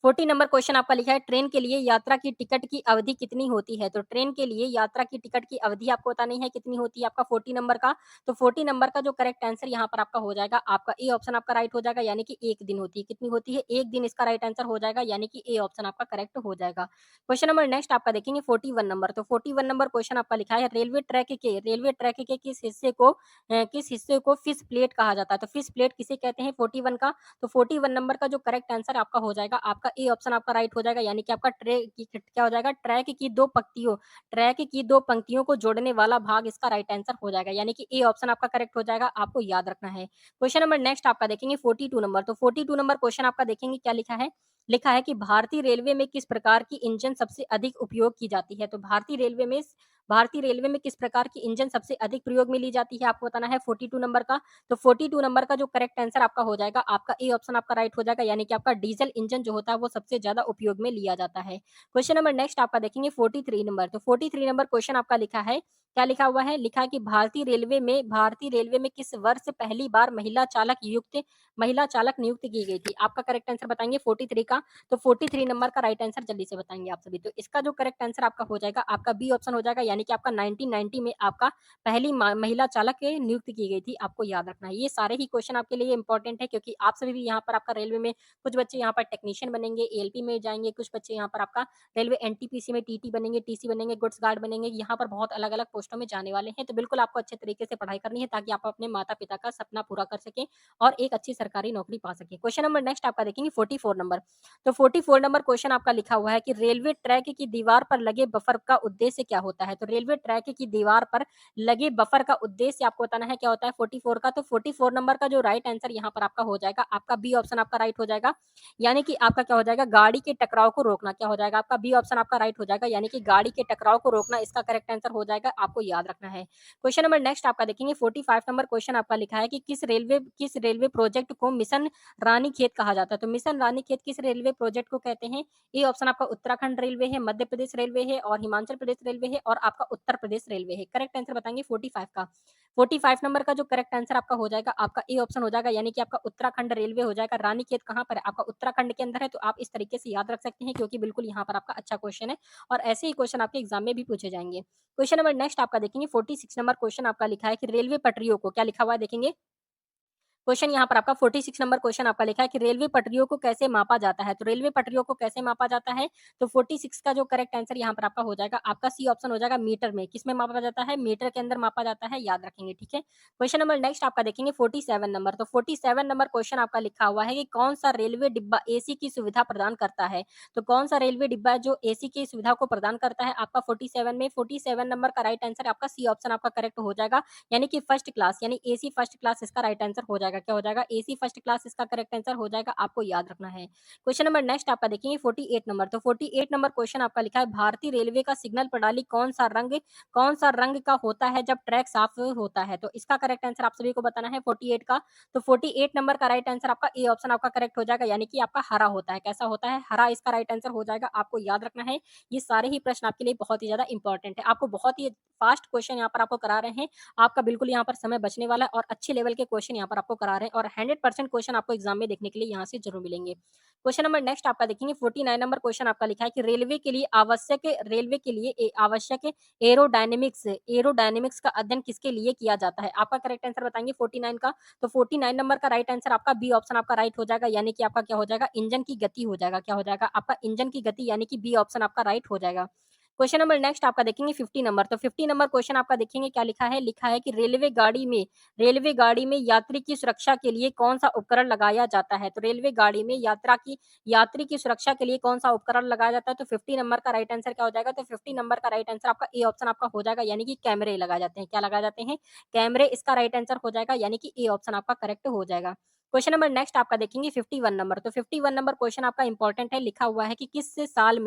40 नंबर क्वेश्चन आपका लिखा है ट्रेन के लिए यात्रा की टिकट की अवधि कितनी होती है? तो ट्रेन के लिए यात्रा की टिकट की अवधि आपको बतानी है कितनी होती है आपका 40 नंबर का। तो 40 नंबर का जो करेक्ट आंसर यहाँ पर आपका हो जाएगा, आपका ए ऑप्शन आपका राइट हो जाएगा, यानी कि 1 दिन होती है। कितनी होती है? 1 दिन इसका राइट आंसर हो जाएगा, यानी कि ए ऑप्शन आपका करेक्ट हो जाएगा। क्वेश्चन नंबर नेक्स्ट आपका देखेंगे 41 नंबर। तो 41 नंबर क्वेश्चन आपका लिखा है रेलवे ट्रैक के किस हिस्से को फिश प्लेट कहा जाता है? तो फिश प्लेट किसे कहते हैं 41 का। तो 41 नंबर का जो करेक्ट आंसर आपका हो जाएगा, आपका ए ऑप्शन आपका राइट हो जाएगा, यानी कि आपका क्या हो जाएगा? ट्रैक की दो पंक्तियों को जोड़ने वाला भाग इसका राइट आंसर हो जाएगा, यानी कि ए ऑप्शन आपका करेक्ट हो जाएगा, आपको याद रखना है। क्वेश्चन नंबर नेक्स्ट आपका देखेंगे 42 नंबर। तो 42 नंबर क्वेश्चन आपका देखेंगे क्या लिखा है कि भारतीय रेलवे में किस प्रकार की इंजन सबसे अधिक उपयोग की जाती है? तो भारतीय रेलवे में किस प्रकार की इंजन सबसे अधिक प्रयोग में ली जाती है आपको बताना है 42 नंबर का। तो 42 नंबर का जो करेक्ट आंसर आपका हो जाएगा, आपका ए ऑप्शन आपका राइट हो जाएगा, यानी कि आपका डीजल इंजन जो होता है वो सबसे ज्यादा उपयोग में लिया जाता है। क्वेश्चन नंबर नेक्स्ट आपका देखेंगे 43 नंबर। तो 43 नंबर क्वेश्चन आपका लिखा है क्या लिखा हुआ है? लिखा है कि भारतीय रेलवे में किस वर्ष पहली बार महिला चालक नियुक्त की गई थी? आपका करेक्ट आंसर बताएंगे 43 का। तो 43 नंबर का राइट आंसर जल्दी से बताएंगे आप सभी। तो इसका जो करेक्ट आंसर आपका हो जाएगा, आपका बी ऑप्शन हो जाएगा, यानी कि आपका 1990 में आपका पहली महिला चालक नियुक्त की गई थी, आपको याद रखना है। ये सारे ही क्वेश्चन आपके लिए इंपॉर्टेंट है, क्योंकि आप सभी भी यहाँ पर आपका रेलवे में कुछ बच्चे यहाँ पर टेक्नीशियन बनेंगे, एएलपी में जाएंगे, कुछ बच्चे यहाँ पर आपका रेलवे एनटीपीसी में टीटी बनेंगे, टीसी बनेंगे, गुड्स गार्ड बनेंगे। यहाँ पर बहुत अलग अलग पोस्टों में जाने वाले हैं, तो बिल्कुल आपको अच्छे तरीके से पढ़ाई करनी है, ताकि आप अपने माता पिता का सपना पूरा कर सकें और एक अच्छी सरकारी नौकरी पा सकें। क्वेश्चन नंबर नेक्स्ट आपका देखेंगे 44 नंबर। तो 44 नंबर क्वेश्चन आपका लिखा हुआ है कि रेलवे ट्रैक की दीवार पर लगे बफर का उद्देश्य क्या होता है? तो रेलवे ट्रैक की दीवार पर लगे बफर का उद्देश्य आपको बताना है क्या होता है 44 का। तो 44 नंबर का जो राइट आंसर यहाँ पर आपका हो जाएगा, आपका बी ऑप्शन आपका राइट हो जाएगा, यानी कि आपका क्या हो जाएगा? गाड़ी के टकराव को रोकना। क्या हो जाएगा? आपका बी ऑप्शन आपका राइट हो जाएगा, यानी कि गाड़ी के टकराव को रोकना इसका करेक्ट आंसर हो जाएगा, आपको याद रखना है। क्वेश्चन नंबर नेक्स्ट आपका देखेंगे 45 नंबर क्वेश्चन आपका लिखा है कि किस रेलवे प्रोजेक्ट को मिशन रानीखेत कहा जाता है? तो मिशन रानीखेत किस रेलवे प्रोजेक्ट को कहते हैं? ए ऑप्शन आपका उत्तराखंड रेलवे है, मध्य प्रदेश रेलवे है, और हिमाचल प्रदेश रेलवे है, और आपका उत्तर प्रदेश रेलवे है। करेक्ट आंसर बताएंगे 45 का। 45 नंबर का जो करेक्ट आंसर आपका हो जाएगा, आपका ए ऑप्शन हो जाएगा, यानी कि आपका उत्तराखंड रेलवे हो जाएगा। रानीखेत कहाँ पर है? आपका उत्तराखंड के अंदर है, तो आप इस तरीके से याद रख सकते हैं, क्योंकि बिल्कुल यहाँ पर आपका अच्छा क्वेश्चन है और ऐसे ही क्वेश्चन आपके एग्जाम में भी पूछे जाएंगे। क्वेश्चन नंबर नेक्स्ट आपका देखेंगे, 46 नंबर क्वेश्चन आपका लिखा है कि रेलवे पटरियों को, क्या लिखा हुआ है देखेंगे, क्वेश्चन यहाँ पर आपका 46 नंबर क्वेश्चन आपका लिखा है कि रेलवे पटरियों को कैसे मापा जाता है? तो रेलवे पटरियों को कैसे मापा जाता है? तो 46 का जो करेक्ट आंसर यहाँ पर आपका हो जाएगा, आपका सी ऑप्शन हो जाएगा, मीटर में। किसमें मापा जाता है? मीटर के अंदर मापा जाता है, याद रखेंगे, ठीक है। क्वेश्चन नंबर नेक्स्ट आपका देखेंगे 47 नंबर। तो 47 नंबर क्वेश्चन आपका लिखा हुआ है कि कौन सा रेलवे डिब्बा एसी की सुविधा प्रदान करता है? तो कौन सा रेलवे डिब्बा है जो एसी की सुविधा को प्रदान करता है? आपका 47 में 47 नंबर का राइट आंसर आपका सी ऑप्शन आपका करेक्ट हो जाएगा, यानी कि फर्स्ट क्लास, यानी एसी फर्स्ट क्लास इसका राइट आंसर हो जाएगा। क्या हो जाएगा? एसी फर्स्ट क्लास इसका करेक्ट आंसर हो जाएगा, आपको याद रखना है। क्वेश्चन नंबर नेक्स्ट आपका देखेंगे 48 नंबर। तो 48 नंबर क्वेश्चन आपका लिखा है भारतीय रेलवे का सिग्नल प्रणाली कौन सा रंग का होता है जब ट्रैक साफ होता है? तो इसका करेक्ट आंसर आप सभी को बताना है 48 का। तो 48 नंबर का राइट आंसर आपका ए ऑप्शन आपका करेक्ट हो जाएगा, यानी कि आपका हरा होता है। कैसा होता है? हरा इसका राइट आंसर हो जाएगा, आपको याद रखना है। ये सारे ही प्रश्न आपके लिए बहुत ही ज्यादा इंपॉर्टेंट है, आपको बहुत ही फास्ट क्वेश्चन यहाँ पर आपको करा रहे हैं। आपका बिल्कुल यहाँ पर समय बचने वाला है और अच्छे लेवल के क्वेश्चन यहाँ पर आपको करा रहे हैं और 100% क्वेश्चन आपको एग्जाम में देखने के लिए यहाँ से जरूर मिलेंगे। क्वेश्चन नंबर नेक्स्ट आपका देखेंगे 49 नंबर क्वेश्चन आपका लिखा है कि रेलवे के लिए आवश्यक एरोडायनेमिक्स का अध्ययन किसके लिए किया जाता है? आपका करेक्ट आंसर बताएंगे 49 का। तो 49 नंबर का राइट आंसर आपका बी ऑप्शन आपका राइट हो जाएगा, यानी कि आपका क्या हो जाएगा? इंजन की गति हो जाएगा। क्या हो जाएगा? आपका इंजन की गति, यानी कि बी ऑप्शन आपका राइट हो जाएगा। क्वेश्चन नंबर नेक्स्ट आपका देखेंगे 50 नंबर। तो 50 नंबर क्वेश्चन आपका देखेंगे क्या लिखा है कि रेलवे गाड़ी में यात्री की सुरक्षा के लिए कौन सा उपकरण लगाया जाता है? तो रेलवे गाड़ी में यात्री की सुरक्षा के लिए कौन सा उपकरण लगाया जाता है? तो 50 नंबर का राइट आंसर क्या हो जाएगा? तो 50 नंबर का राइट आंसर आपका ए ऑप्शन आपका हो जाएगा, यानी कि कैमरे लगाए जाते हैं। क्या लगाए जाते हैं? कैमरे इसका राइट आंसर हो जाएगा, यानी कि ए ऑप्शन आपका करेक्ट हो जाएगा। क्वेश्चन नंबर नेक्स्ट आपका देखेंगे 51 नंबर। तो 51 नंबर क्वेश्चन आपका इंपॉर्टेंट है, लिखा हुआ है कि किस साल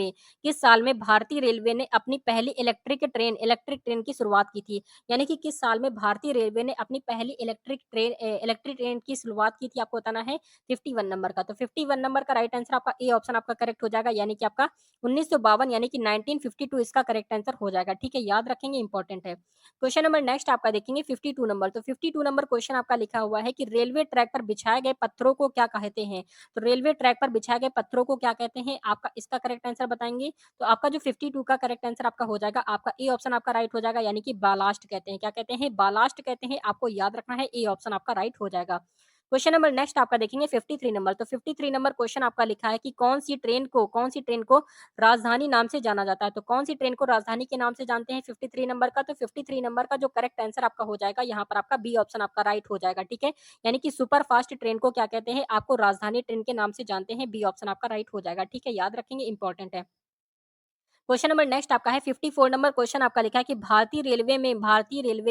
में भारतीय रेलवे ने अपनी पहली इलेक्ट्रिक ट्रेन की शुरुआत की थी? यानी कि किस साल में भारतीय रेलवे ने अपनी पहली इलेक्ट्रिक ट्रेन की शुरुआत की थी, आपको बताना है 51 नंबर का। तो 51 नंबर का राइट आंसर आपका ए ऑप्शन आपका करेक्ट हो जाएगा, यानी कि आपका 1952, यानी कि 1952 इसका करेक्ट आंसर हो जाएगा, ठीक है, याद रखेंगे, इंपॉर्टेंट है। क्वेश्चन नंबर नेक्स्ट आपका देखेंगे 52 नंबर। तो 52 नंबर क्वेश्चन आपका लिखा हुआ है कि रेलवे ट्रैक पर बिछाए गए पत्थरों को क्या कहते हैं? तो रेलवे ट्रैक पर बिछाए गए पत्थरों को क्या कहते हैं? आपका इसका करेक्ट आंसर बताएंगे। तो आपका जो 52 का करेक्ट आंसर आपका हो जाएगा, आपका ए ऑप्शन आपका राइट हो जाएगा, यानी कि बालास्ट कहते हैं। क्या कहते हैं? बालास्ट कहते हैं, आपको याद रखना है, ए ऑप्शन आपका राइट हो जाएगा। क्वेश्चन नंबर नेक्स्ट आपका देखेंगे 53 नंबर। तो 53 नंबर क्वेश्चन आपका लिखा है कि कौन सी ट्रेन को राजधानी नाम से जाना जाता है? तो कौन सी ट्रेन को राजधानी के नाम से जानते हैं 53 नंबर का? तो 53 नंबर का जो करेक्ट आंसर आपका हो जाएगा, यहाँ पर आपका बी ऑप्शन आपका राइट हो जाएगा, ठीक है, यानी कि सुपर फास्ट ट्रेन को क्या कहते हैं? आपको राजधानी ट्रेन के नाम से जानते हैं, बी ऑप्शन आपका राइट हो जाएगा, ठीक है, याद रखेंगे, इंपॉर्टेंट है। क्वेश्चन नंबर नेक्स्ट आपका है 54 नंबर क्वेश्चन आपका लिखा है कि भारतीय रेलवे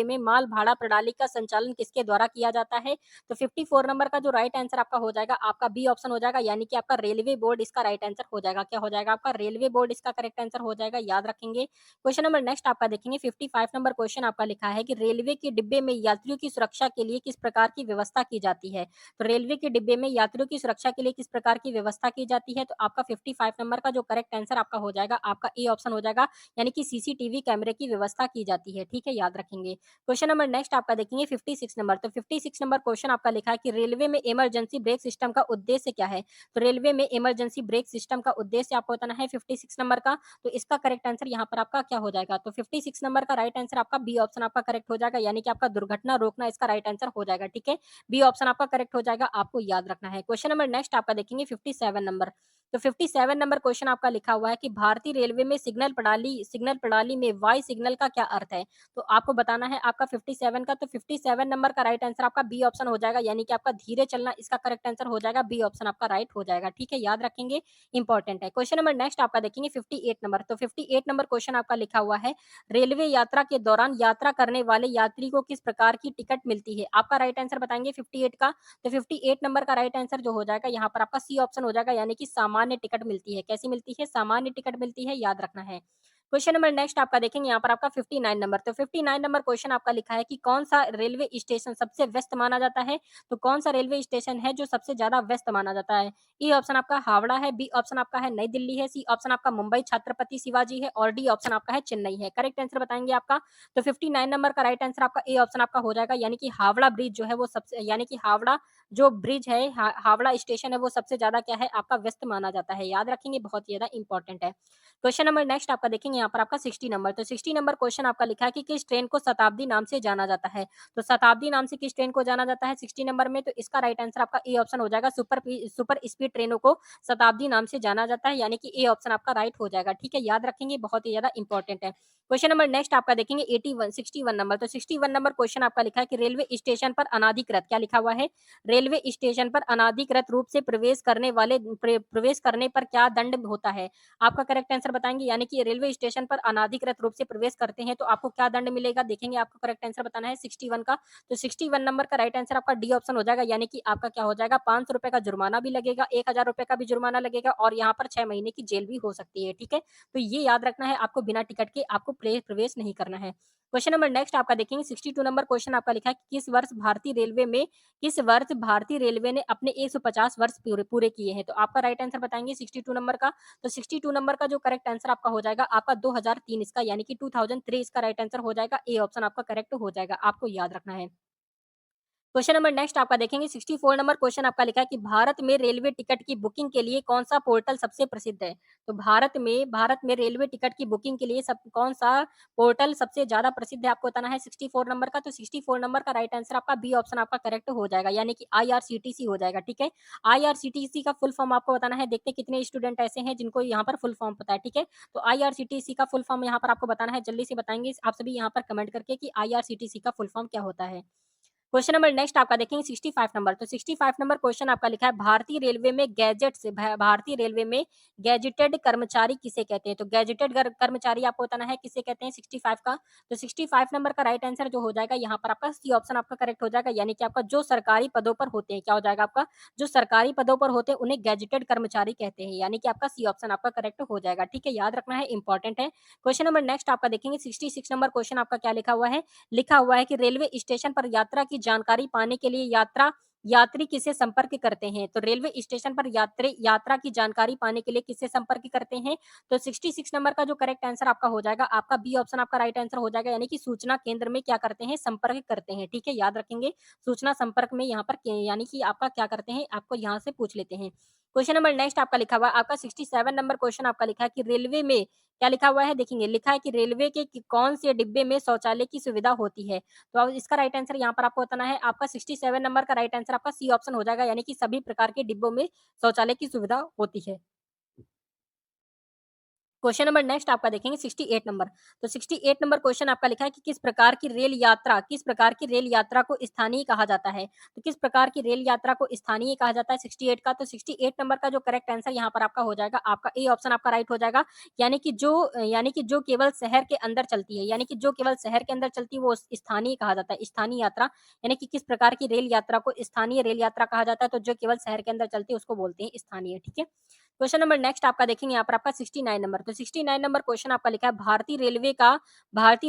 में माल भाड़ा प्रणाली का संचालन किसके द्वारा किया जाता है? तो 54 नंबर का जो राइट आंसर आपका हो जाएगा, आपका बी ऑप्शन हो जाएगा, यानी कि आपका रेलवे बोर्ड इसका राइट आंसर हो जाएगा। क्या हो जाएगा? आपका रेलवे बोर्ड इसका करेक्ट आंसर हो जाएगा, याद रखेंगे। क्वेश्चन नंबर नेक्स्ट आपका देखेंगे 55 नंबर क्वेश्चन आपका लिखा है कि रेलवे के डिब्बे में यात्रियों की सुरक्षा के लिए किस प्रकार की व्यवस्था की जाती है? तो रेलवे के डिब्बे में यात्रियों की सुरक्षा के लिए किस प्रकार की व्यवस्था की जाती है? तो आपका 55 नंबर का जो करेक्ट आंसर आपका हो जाएगा, आपका ए ऑप्शन हो जाएगा, यानी कि सीसीटीवी कैमरे की व्यवस्था की जाती है, ठीक है, याद रखेंगे। क्वेश्चन नंबर नेक्स्ट आपका देखेंगे 56 नंबर। तो 56 नंबर क्वेश्चन आपका लिखा है कि रेलवे में इमरजेंसी ब्रेक सिस्टम का उद्देश्य क्या है? तो रेलवे में इमरजेंसी ब्रेक सिस्टम का उद्देश्य आपको बताना है 56 नंबर का। तो इसका करेक्ट आंसर यहाँ पर आपका क्या हो जाएगा? तो 56 नंबर का राइट आंसर आपका बी ऑप्शन आपका करेक्ट हो जाएगा, यानी कि आपका दुर्घटना रोकना इसका राइट आंसर हो जाएगा, ठीक है, बी ऑप्शन आपका करेक्ट हो जाएगा, आपको याद रखना है। क्वेश्चन नंबर नेक्स्ट आपका देखेंगे 57 नंबर। तो 57 नंबर क्वेश्चन आपका लिखा हुआ है कि भारतीय रेलवे में सिग्नल प्रणाली में वाई सिग्नल का क्या अर्थ है? तो आपको बताना है आपका 57 का। तो 57 नंबर का राइट आंसर आपका बी ऑप्शन हो जाएगा, यानी कि आपका धीरे चलना इसका करेक्ट आंसर हो जाएगा, बी ऑप्शन आपका राइट हो जाएगा, ठीक है, याद रखेंगे, इंपॉर्टेंट है। क्वेश्चन नंबर नेक्स्ट आपका देखेंगे 58 नंबर। तो 58 नंबर क्वेश्चन आपका लिखा हुआ है रेलवे यात्रा के दौरान यात्रा करने वाले यात्री को किस प्रकार की टिकट मिलती है? आपका राइट आंसर बताएंगे 58 का। तो 58 नंबर का राइट आंसर जो हो जाएगा, यहाँ पर आपका सी ऑप्शन हो जाएगा, यानी कि सामान्य टिकट मिलती है। कैसी मिलती है? सामान्य टिकट मिलती है, याद रखना है। क्वेश्चन नंबर नेक्स्ट आपका देखेंगे यहाँ पर आपका 59 नंबर। तो 59 नंबर क्वेश्चन आपका लिखा है कि कौन-सा रेलवे स्टेशन सबसे व्यस्त माना जाता है? तो कौन-सा रेलवे स्टेशन है जो सबसे ज़्यादा व्यस्त माना जाता है? ए ऑप्शन आपका हावड़ा है, बी ऑप्शन आपका है नई दिल्ली है, सी ऑप्शन आपका मुंबई छत्रपति शिवाजी है और डी ऑप्शन आपका है चेन्नई है। करेक्ट आंसर बताएँगे आपका। तो 59 नंबर का राइट आंसर आपका ए ऑप्शन आपका हो जाएगा, यानी कि हावड़ा ब्रिज जो है वो सबसे, यानी कि हावड़ा जो ब्रिज है, हावड़ा स्टेशन है वो सबसे ज़्यादा क्या है आपका व्यस्त माना जाता है। याद रखेंगे, बहुत ही ज़्यादा इंपॉर्टेंट है। क्वेश्चन नंबर नेक्स्ट आपका देखेंगे यहाँ पर आपका 60 नंबर। तो 60 नंबर क्वेश्चन आपका लिखा है कि किस ट्रेन को शताब्दी नाम से जाना जाता है? तो शताब्दी नाम से किस ट्रेन को जाना जाता है 60 नंबर में? तो इसका राइट आंसर आपका ए ऑप्शन हो जाएगा। सुपर स्पीड ट्रेनों को शताब्दी नाम से जाना जाता है, यानी कि ए ऑप्शन आपका राइट हो जाएगा। ठीक है, याद रखेंगे, बहुत ही ज़्यादा इंपॉर्टेंट है। क्वेश्चन नंबर नेक्स्ट आपका देखेंगे 61 नंबर। तो 61 नंबर क्वेश्चन आपका लिखा है कि रेलवे स्टेशन पर अनाधिकृत, क्या लिखा हुआ है? रेलवे स्टेशन पर अनाधिकृत रूप से प्रवेश करने पर क्या दंड होता है? आपका करेक्ट आंसर बताएँगे, यानी कि रेलवे स्टेशन पर अनाधिकृत रूप से प्रवेश करते हैं तो आपको क्या दंड मिलेगा? देखेंगे, आपको करेक्ट आंसर बताना है 61 का। तो 61 नंबर का राइट आंसर आपका डी ऑप्शन हो जाएगा, यानी कि आपका क्या हो जाएगा, ₹500 का जुर्माना भी लगेगा, ₹1000 का भी जुर्माना लगेगा और यहाँ पर 6 महीने की जेल भी हो सकती है। ठीक है? तो ये याद रखना है, आपको बिना टिकट के आपको प्रवेश नहीं करना है। क्वेश्चन नंबर नेक्स्ट आपका देखेंगे 62 नंबर क्वेश्चन आपका लिखा है कि किस वर्ष भारतीय रेलवे ने अपने 150 वर्ष पूरे पूरे किए हैं? तो आपका राइट आंसर बताएँगे 62 नंबर का। तो 62 नंबर का जो करेक्ट आंसर आपका हो जाएगा आपका 2003 इसका, यानी कि 2003 इसका राइट आंसर हो जाएगा। ए ऑप्शन आपका करेक्ट हो जाएगा, आपको याद रखना है। क्वेश्चन नंबर नेक्स्ट आपका देखेंगे 64 नंबर क्वेश्चन आपका लिखा है कि भारत में रेलवे टिकट की बुकिंग के लिए कौन सा पोर्टल सबसे प्रसिद्ध है? तो भारत में रेलवे टिकट की बुकिंग के लिए सब कौन सा पोर्टल सबसे ज़्यादा प्रसिद्ध है, आपको बताना है 64 नंबर का। तो 64 नंबर का राइट आंसर आपका बी ऑप्शन आपका करेक्ट हो जाएगा, यानी कि आईआरसीटीसी हो जाएगा। ठीक है? आईआरसीटीसी का फुल फॉर्म आपको बताना है। देखते हैं कितने स्टूडेंट ऐसे हैं जिनको यहाँ पर फुल फॉर्म पता है। ठीक है? तो आईआरसीटीसी का फुल फॉर्म यहाँ पर आपको बताना है, जल्दी से बताएँगे आप सभी यहाँ पर कमेंट करके कि आईआरसीटीसी का फुल फॉर्म क्या होता है। क्वेश्चन नंबर नेक्स्ट आपका देखेंगे 65 नंबर। तो 65 नंबर क्वेश्चन आपका लिखा है भारतीय रेलवे में गैजेटेड कर्मचारी किसे कहते हैं? तो गैजेटेड कर्मचारी आपको बताना है किसे कहते हैं 65 का। तो 65 नंबर का राइट आंसर जो हो जाएगा यहाँ पर आपका सी ऑप्शन आपका करेक्ट हो जाएगा, यानी कि आपका जो सरकारी पदों पर होते हैं, क्या हो जाएगा आपका, जो सरकारी पदों पर होते हैं उन्हें गैजेटेड कर्मचारी कहते हैं, यानी कि आपका सी ऑप्शन आपका करेक्ट हो जाएगा। ठीक है, याद रखना है, इंपॉर्टेंट है। क्वेश्चन नंबर नेक्स्ट आपका देखेंगे 66 नंबर क्वेश्चन आपका क्या लिखा हुआ है कि रेलवे स्टेशन पर यात्रा की जानकारी पाने के लिए यात्री किसे संपर्क करते हैं? तो रेलवे स्टेशन पर यात्रा की जानकारी पाने के लिए किससे संपर्क करते हैं? तो 66 नंबर का जो करेक्ट आंसर आपका हो जाएगा, आपका बी ऑप्शन आपका राइट आंसर हो जाएगा, यानी कि सूचना केंद्र में क्या करते हैं, संपर्क करते हैं। ठीक है, याद रखेंगे, सूचना संपर्क में यहाँ पर यानी कि आपका क्या करते हैं, आपको यहाँ से पूछ लेते हैं। क्वेश्चन नंबर नेक्स्ट आपका लिखा हुआ है, आपका 67 नंबर क्वेश्चन आपका लिखा है कि रेलवे में क्या लिखा हुआ है, देखेंगे, लिखा है कि रेलवे के कौन से डिब्बे में शौचालय की सुविधा होती है? तो अब इसका राइट आंसर यहाँ पर आपको बताना है, आपका 67 नंबर का राइट आंसर आपका सी ऑप्शन हो जाएगा, यानी कि सभी प्रकार के डिब्बों में शौचालय की सुविधा होती है। क्वेश्चन नंबर नेक्स्ट आपका देखेंगे 68 नंबर। तो 68 नंबर क्वेश्चन आपका लिखा है कि किस प्रकार की रेल यात्रा को स्थानीय कहा जाता है? तो किस प्रकार की रेल यात्रा को स्थानीय कहा जाता है 68 का? तो 68 नंबर का जो करेक्ट आंसर यहाँ पर आपका हो जाएगा, आपका ए ऑप्शन आपका राइट हो जाएगा, यानी कि जो केवल शहर के अंदर चलती है, यानी कि जो केवल शहर के अंदर चलती है वो स्थानीय कहा जाता है। स्थानीय यात्रा, यानी कि किस प्रकार की रेल यात्रा को स्थानीय रेल यात्रा कहा जाता है? तो जो केवल शहर के अंदर चलती है उसको बोलते हैं स्थानीय। ठीक है? क्वेश्चन नंबर नेक्स्ट आपका देखेंगे यहाँ पर आपका 69 नंबर। तो 69 नंबर क्वेश्चन आपका लिखा है भारतीय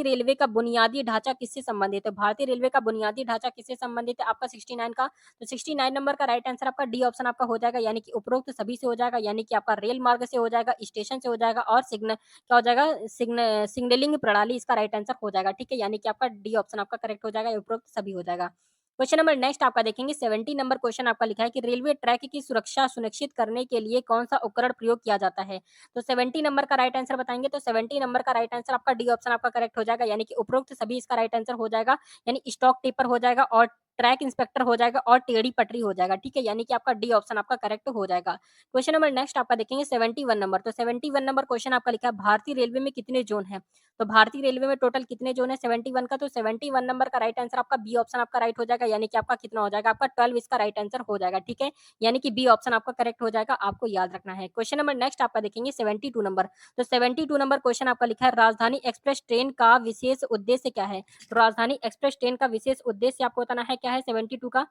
रेलवे का बुनियादी ढांचा किससे संबंधित है? भारतीय रेलवे का बुनियादी ढांचा किससे संबंधित है आपका 69 का? तो 69 नंबर का राइट आंसर आपका डी ऑप्शन आपका हो जाएगा, यानी कि उपरोक्त सभी से हो जाएगा, यानी कि आपका रेल मार्ग से हो जाएगा, स्टेशन से हो जाएगा और क्या हो जाएगा, सिग्नलिंग प्रणाली इसका राइट आंसर हो जाएगा। ठीक है, यानी कि आपका डी ऑप्शन आपका करेक्ट हो जाएगा, उपरोक्त सभी हो जाएगा। क्वेश्चन नंबर नेक्स्ट आपका देखेंगे 70 नंबर क्वेश्चन आपका लिखा है कि रेलवे ट्रैक की सुरक्षा सुनिश्चित करने के लिए कौन सा उपकरण प्रयोग किया जाता है? तो 70 नंबर का राइट आंसर बताएंगे, तो 70 नंबर का राइट आंसर आपका डी ऑप्शन आपका करेक्ट हो जाएगा, यानी कि उपरोक्त सभी इसका राइट आंसर हो जाएगा, यानी स्टॉक टिपर हो जाएगा और ट्रैक इंस्पेक्टर हो जाएगा और टेढ़ी पटरी हो जाएगा। ठीक है, यानी कि आपका डी ऑप्शन आपका करेक्ट हो जाएगा। क्वेश्चन नंबर नेक्स्ट आपका देखेंगे 71 नंबर। तो 71 नंबर क्वेश्चन आपका लिखा है भारतीय रेलवे में कितने जोन है? तो भारतीय रेलवे में टोटल कितने जोन है 71 का? तो 71 नंबर का राइट आंसर आपका बी ऑप्शन आपका राइट हो जाएगा, यानी कि आपका कितना हो जाएगा, आपका 12 इसका राइट आंसर हो जाएगा। ठीक है, यानी कि बी ऑप्शन आपका करेक्ट हो जाएगा, आपको याद रखना है। क्वेश्चन नंबर नेक्स्ट आपका देखेंगे 72 नंबर। तो 72 नंबर क्वेश्चन आपका लिखा है राजधानी एक्सप्रेस ट्रेन का विशेष उद्देश्य क्या है? तो राजधानी एक्सप्रेस ट्रेन का विशेष उद्देश्य आपको बताना है क्या है 72 का?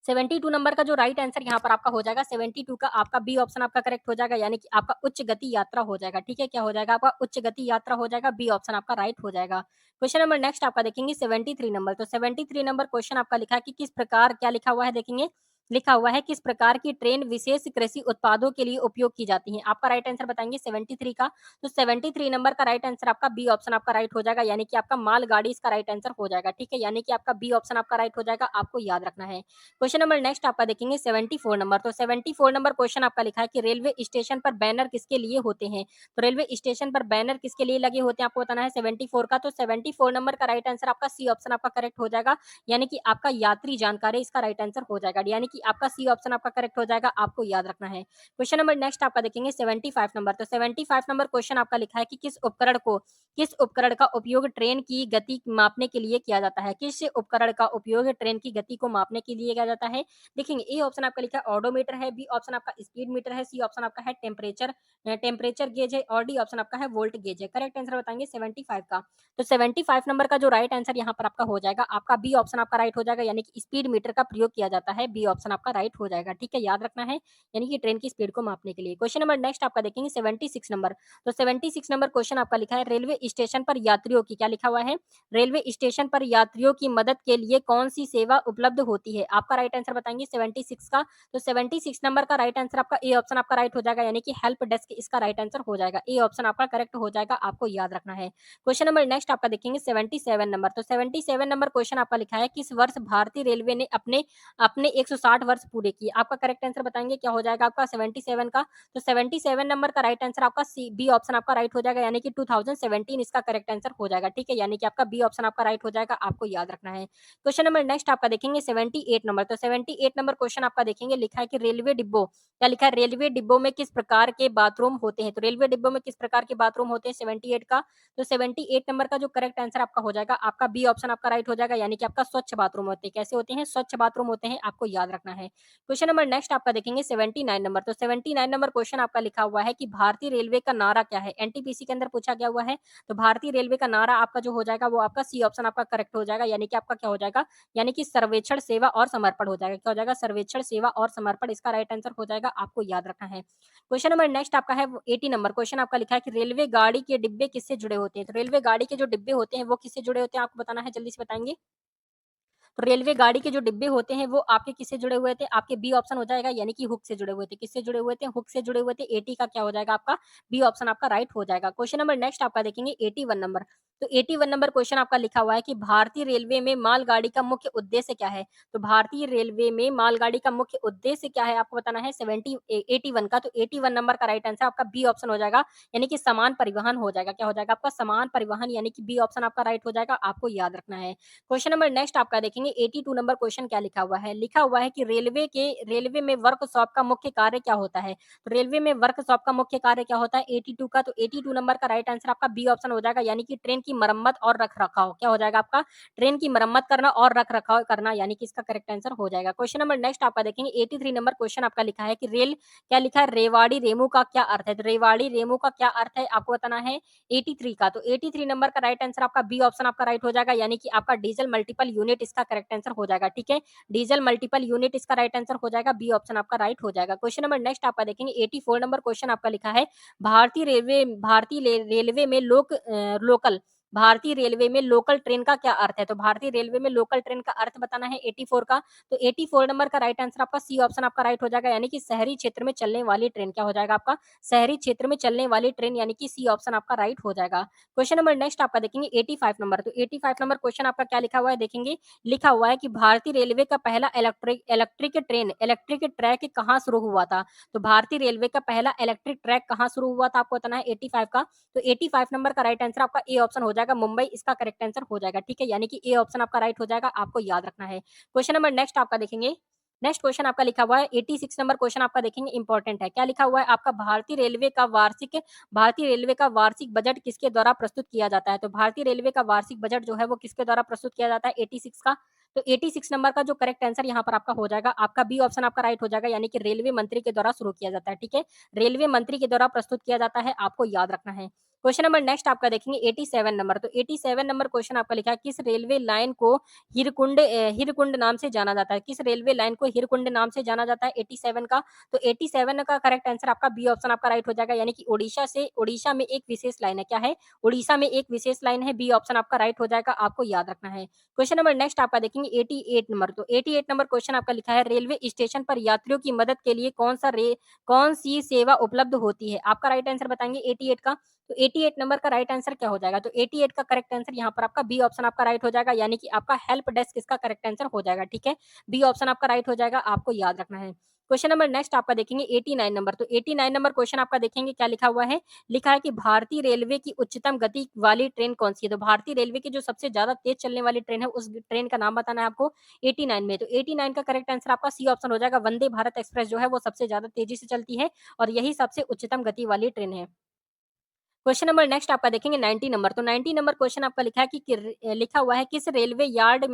72 नंबर का जो राइट आंसर यहाँ पर आपका हो जाएगा 72 का आपका बी ऑप्शन आपका करेक्ट हो जाएगा, यानी कि आपका उच्च गति यात्रा हो जाएगा। ठीक है, क्या हो जाएगा आपका उच्च गति यात्रा हो जाएगा, बी ऑप्शन आपका राइट हो जाएगा। क्वेश्चन नंबर नेक्स्ट आपका देखेंगे 73 नंबर। तो 73 नंबर क्वेश्चन आपका लिखा है कि किस प्रकार, क्या लिखा हुआ है देखेंगे, लिखा हुआ है किस प्रकार की ट्रेन विशेष कृषि उत्पादों के लिए उपयोग की जाती है। आपका राइट आंसर बताएंगे 73 का। तो 73 नंबर का राइट आंसर आपका बी ऑप्शन आपका राइट हो जाएगा, यानी कि आपका मालगाड़ी इसका राइट आंसर हो जाएगा। ठीक है, यानी कि आपका बी ऑप्शन आपका राइट हो जाएगा, आपको याद रखना है। क्वेश्चन नंबर नेक्स्ट आपका देखेंगे 74 नंबर। तो 74 नंबर क्वेश्चन आपका लिखा है कि रेलवे स्टेशन पर बैनर किसके लिए होते हैं। तो रेलवे स्टेशन पर बैनर किसके लिए लगे होते हैं आपको बताना है 74 का। तो 74 नंबर का राइट आंसर आपका सी ऑप्शन आपका करेक्ट हो जाएगा, यानी कि आपका यात्री जानकारी इसका राइट आंसर हो जाएगा, यानी कि आपका सी ऑप्शन आपका करेक्ट हो जाएगा, आपको याद रखना है। क्वेश्चन नंबर नेक्स्ट आपका देखेंगे 75 नंबर। तो 75 नंबर क्वेश्चन आपका लिखा है कि किस उपकरण का उपयोग ट्रेन की गति मापने के लिए किया जाता है। किस उपकरण का उपयोग ट्रेन की गति को मापने के लिए किया जाता है। देखेंगे ए ऑप्शन आपका लिखा है ऑडोमीटर है, बी ऑप्शन आपका स्पीड मीटर है, सी ऑप्शन आपका है टेम्परेचर गेज है और डी ऑप्शन आपका है वोल्ट गेज है। करेक्ट आंसर बताएंगे 75 का। तो 75 नंबर का जो राइट आंसर यहाँ पर आपका हो जाएगा, आपका बी ऑप्शन आपका राइट हो जाएगा, यानी कि स्पीड मीटर का प्रयोग किया जाता है, बी ऑप्शन आपका राइट हो जाएगा। ठीक है, याद रखना है, यानी कि ट्रेन की स्पीड को मापने के लिए। क्वेश्चन नंबर नेक्स्ट आपका देखेंगे 76 नंबर। तो 76 नंबर क्वेश्चन आपका लिखा है रेलवे स्टेशन पर यात्रियों की, क्या लिखा हुआ है, रेलवे स्टेशन पर यात्रियों की मदद के लिए कौन सी सेवा उपलब्ध होती है। आपका राइट आंसर बताएंगे 76 का। तो 76 नंबर का राइट आंसर आपका ए ऑप्शन आपका राइट हो जाएगा, यानी कि हेल्प डेस्क इसका राइट आंसर हो जाएगा, ए ऑप्शन आपका करेक्ट हो जाएगा, आपको याद रखना है। क्वेश्चन नंबर नेक्स्ट आपका देखेंगे 77 नंबर। तो 77 नंबर क्वेश्चन आपका लिखा है किस वर्ष भारतीय रेलवे ने अपने अपने 160 वर्ष पूरे किए। आपका करेक्ट आंसर बताएंगे, क्या हो जाएगा आपका 77 का। तो 77 नंबर का राइट आंसर आपका सी बी ऑप्शन आपका राइट हो जाएगा, यानी कि 2017 इसका करेक्ट आंसर हो जाएगा। ठीक है, यानी कि आपका बी ऑप्शन आपका राइट हो जाएगा, आपको याद रखना है। क्वेश्चन नंबर नेक्स्ट आपका देखेंगे 78 नंबर। तो 78 नंबर क्वेश्चन आपका देखेंगे लिखा है कि रेलवे डिब्बों, क्या लिखा है, रेलवे डिब्बों में किस प्रकार के बाथरूम होते हैं। तो रेलवे डिब्बों में किस प्रकार के बाथरूम होते हैं 78 का। तो 78 नंबर का जो करेक्ट आंसर आपका हो जाएगा, आपका बी ऑप्शन आपका राइट हो जाएगा, यानी कि आपका स्वच्छ बाथरूम होते हैं। कैसे होते हैं, स्वच्छ बाथरूम होते हैं, आपको याद रखना है। क्वेश्चन नंबर नेक्स्ट आपका देखेंगे 79 नंबर। तो 79 नंबर क्वेश्चन आपका लिखा हुआ है कि भारतीय रेलवे का नारा क्या है। एनटीपीसी के अंदर पूछा गया हुआ है। तो भारतीय रेलवे का नारा आपका जो हो जाएगा वो आपका सी ऑप्शन आपका करेक्ट हो जाएगा, यानी कि आपका क्या हो जाएगा, यानी कि सर्वेक्षण सेवा और समर्पण हो जाएगा। क्या हो जाएगा, सर्वेक्षण सेवा और समर्पण इसका राइट आंसर हो जाएगा, आपको याद रखना है। क्वेश्चन नंबर नेक्स्ट आपका है 80 नंबर क्वेश्चन आपका लिखा है कि रेलवे गाड़ी के डिब्बे किससे जुड़े होते हैं। तो रेलवे गाड़ी के जो डिब्बे होते हैं वो किससे जुड़े होते हैं, आपको बताना है, जल्दी से बताएंगे। तो रेलवे गाड़ी के जो डिब्बे होते हैं वो आपके किससे जुड़े हुए थे, आपके बी ऑप्शन हो जाएगा, यानी कि हुक से जुड़े हुए थे। किससे जुड़े हुए थे, हुक से जुड़े हुए थे। 80 का क्या हो जाएगा आपका बी ऑप्शन आपका राइट हो जाएगा। क्वेश्चन नंबर नेक्स्ट आपका देखेंगे 81 नंबर। तो 81 नंबर क्वेश्चन आपका लिखा हुआ है कि भारतीय रेलवे में मालगाड़ी का मुख्य उद्देश्य क्या है। तो भारतीय रेलवे में मालगाड़ी का मुख्य उद्देश्य क्या है, आपको बताना है 81 का। तो 81 नंबर का राइट आंसर आपका बी ऑप्शन हो जाएगा, यानी कि सामान परिवहन हो जाएगा। क्या हो जाएगा आपका सामान परिवहन, यानी कि बी ऑप्शन आपका राइट हो जाएगा, आपको याद रखना है। क्वेश्चन नंबर नेक्स्ट आपका देखेंगे 82 नंबर क्वेश्चन क्या लिखा हुआ है, लिखा हुआ है कि रेलवे में वर्कशॉप का मुख्य कार्य क्या होता है। तो रेलवे में वर्कशॉप का मुख्य कार्य क्या होता है 82 का। तो 82 नंबर का राइट आंसर आपका बी ऑप्शन हो जाएगा, यानी कि ट्रेन की मरम्मत और रख रखाव। क्या हो जाएगा आपका, ट्रेन की मरम्मत करना और रख रखाव करना, यानी कि इसका करेक्ट आंसर हो जाएगा। क्वेश्चन नंबर नेक्स्ट आपका देखेंगे 83 नंबर क्वेश्चन आपका लिखा है कि क्या लिखा है, रेवाड़ी रेमू का क्या अर्थ है। तो रेवाड़ी रेमू का क्या अर्थ है, आपको बताना है 83 का। तो 83 नंबर का राइट आंसर आपका बी ऑप्शन आपका राइट हो जाएगा, यानी कि आपका डीजल मल्टीपल यूनिट इसका करेक्ट आंसर हो जाएगा। ठीक है, डीजल मल्टीपल यूनिट इसका राइट आंसर हो जाएगा, बी ऑप्शन आपका राइट हो जाएगा। क्वेश्चन नंबर नेक्स्ट आपका देखेंगे 84 नंबर क्वेश्चन आपका लिखा है भारतीय रेलवे में भारतीय रेलवे में लोकल ट्रेन का क्या अर्थ है। तो भारतीय रेलवे में लोकल ट्रेन का अर्थ बताना है 84 का। तो 84 नंबर का राइट आंसर आपका सी ऑप्शन आपका राइट हो जाएगा, यानी कि शहरी क्षेत्र में चलने वाली ट्रेन। क्या हो जाएगा आपका, शहरी क्षेत्र में चलने वाली ट्रेन, यानी कि सी ऑप्शन आपका राइट हो जाएगा। क्वेश्चन नंबर नेक्स्ट आपका देखेंगे 85 नंबर। तो 85 नंबर क्वेश्चन आपका क्या लिखा हुआ है देखेंगे, लिखा हुआ है कि भारतीय रेलवे का पहला इलेक्ट्रिक ट्रैक कहाँ शुरू हुआ था। तो भारतीय रेलवे का पहला इलेक्ट्रिक ट्रैक कहाँ शुरू हुआ था, आपको बताना है 85 का। तो 85 नंबर का राइट आंसर आपका ए ऑप्शन हो जाएगा, मुंबई इसका करेक्ट आंसर हो जाएगा। ठीक है, यानी कि ए ऑप्शन आपका राइट हो जाएगा, आपको याद रखना है। क्वेश्चन नंबर नेक्स्ट आपका देखेंगे, नेक्स्ट क्वेश्चन आपका लिखा हुआ है 86 नंबर क्वेश्चन आपका देखेंगे इंपॉर्टेंट है। क्या लिखा हुआ है आपका, भारतीय रेलवे का वार्षिक बजट किसके द्वारा प्रस्तुत किया जाता है। तो भारतीय रेलवे का वार्षिक बजट जो है वो किसके द्वारा प्रस्तुत किया जाता है 86 का। तो 86 नंबर का जो करेक्ट आंसर यहाँ पर आपका हो जाएगा, आपका बी ऑप्शन आपका राइट हो जाएगा, यानी कि रेलवे मंत्री के द्वारा शुरू किया जाता है। ठीक है, रेलवे मंत्री के द्वारा प्रस्तुत किया जाता है, आपको याद रखना है। क्वेश्चन नंबर नेक्स्ट आपका देखेंगे 87 नंबर। तो 87 नंबर क्वेश्चन आपका लिखा है किस रेलवे लाइन को हीरकुंड नाम से जाना जाता है? किस रेलवे लाइन को हीरकुंड नाम से जाना जाता है 87 का? तो 87 का करेक्ट आंसर आपका बी ऑप्शन आपका राइट हो जाएगा, यानी कि उड़ीसा में एक विशेष लाइन है। क्या है? उड़ीसा में एक विशेष लाइन है। बी ऑप्शन आपका राइट हो जाएगा, आपको याद रखना है। क्वेश्चन नंबर नेक्स्ट आपका देखेंगे 88 नंबर। तो 88 नंबर क्वेश्चन आपका लिखा है रेलवे स्टेशन पर यात्रियों की मदद के लिए कौन सी सेवा उपलब्ध होती है? आपका राइट आंसर बताएंगे 88 का। तो 88 नंबर का राइट आंसर क्या हो जाएगा? तो 88 का करेक्ट आंसर यहाँ पर आपका बी ऑप्शन आपका राइट हो जाएगा, यानी कि आपका हेल्प डेस्क इसका करेक्ट आंसर हो जाएगा। ठीक है, बी ऑप्शन आपका राइट हो जाएगा, आपको याद रखना है। क्वेश्चन नंबर नेक्स्ट आपका देखेंगे 89 नंबर। तो 89 नंबर क्वेश्चन आपका देखेंगे क्या लिखा हुआ है? लिखा है कि भारतीय रेलवे की उच्चतम गति वाली ट्रेन कौन सी है? तो भारतीय रेलवे की जो सबसे ज्यादा तेज चलने वाली ट्रेन है, उस ट्रेन का नाम बताना है आपको 89 में। तो 89 का करेक्ट आंसर आपका सी ऑप्शन हो जाएगा। वंदे भारत एक्सप्रेस जो है वो सबसे ज्यादा तेजी से चलती है और यही सबसे उच्चतम गति वाली ट्रेन है। क्वेश्चन नंबर नेक्स्ट आपका देखेंगे 90 नंबर। तो 90 नंबर क्वेश्चन आपका लिखा है कि लिखा हुआ है किस रेलवे यार्ड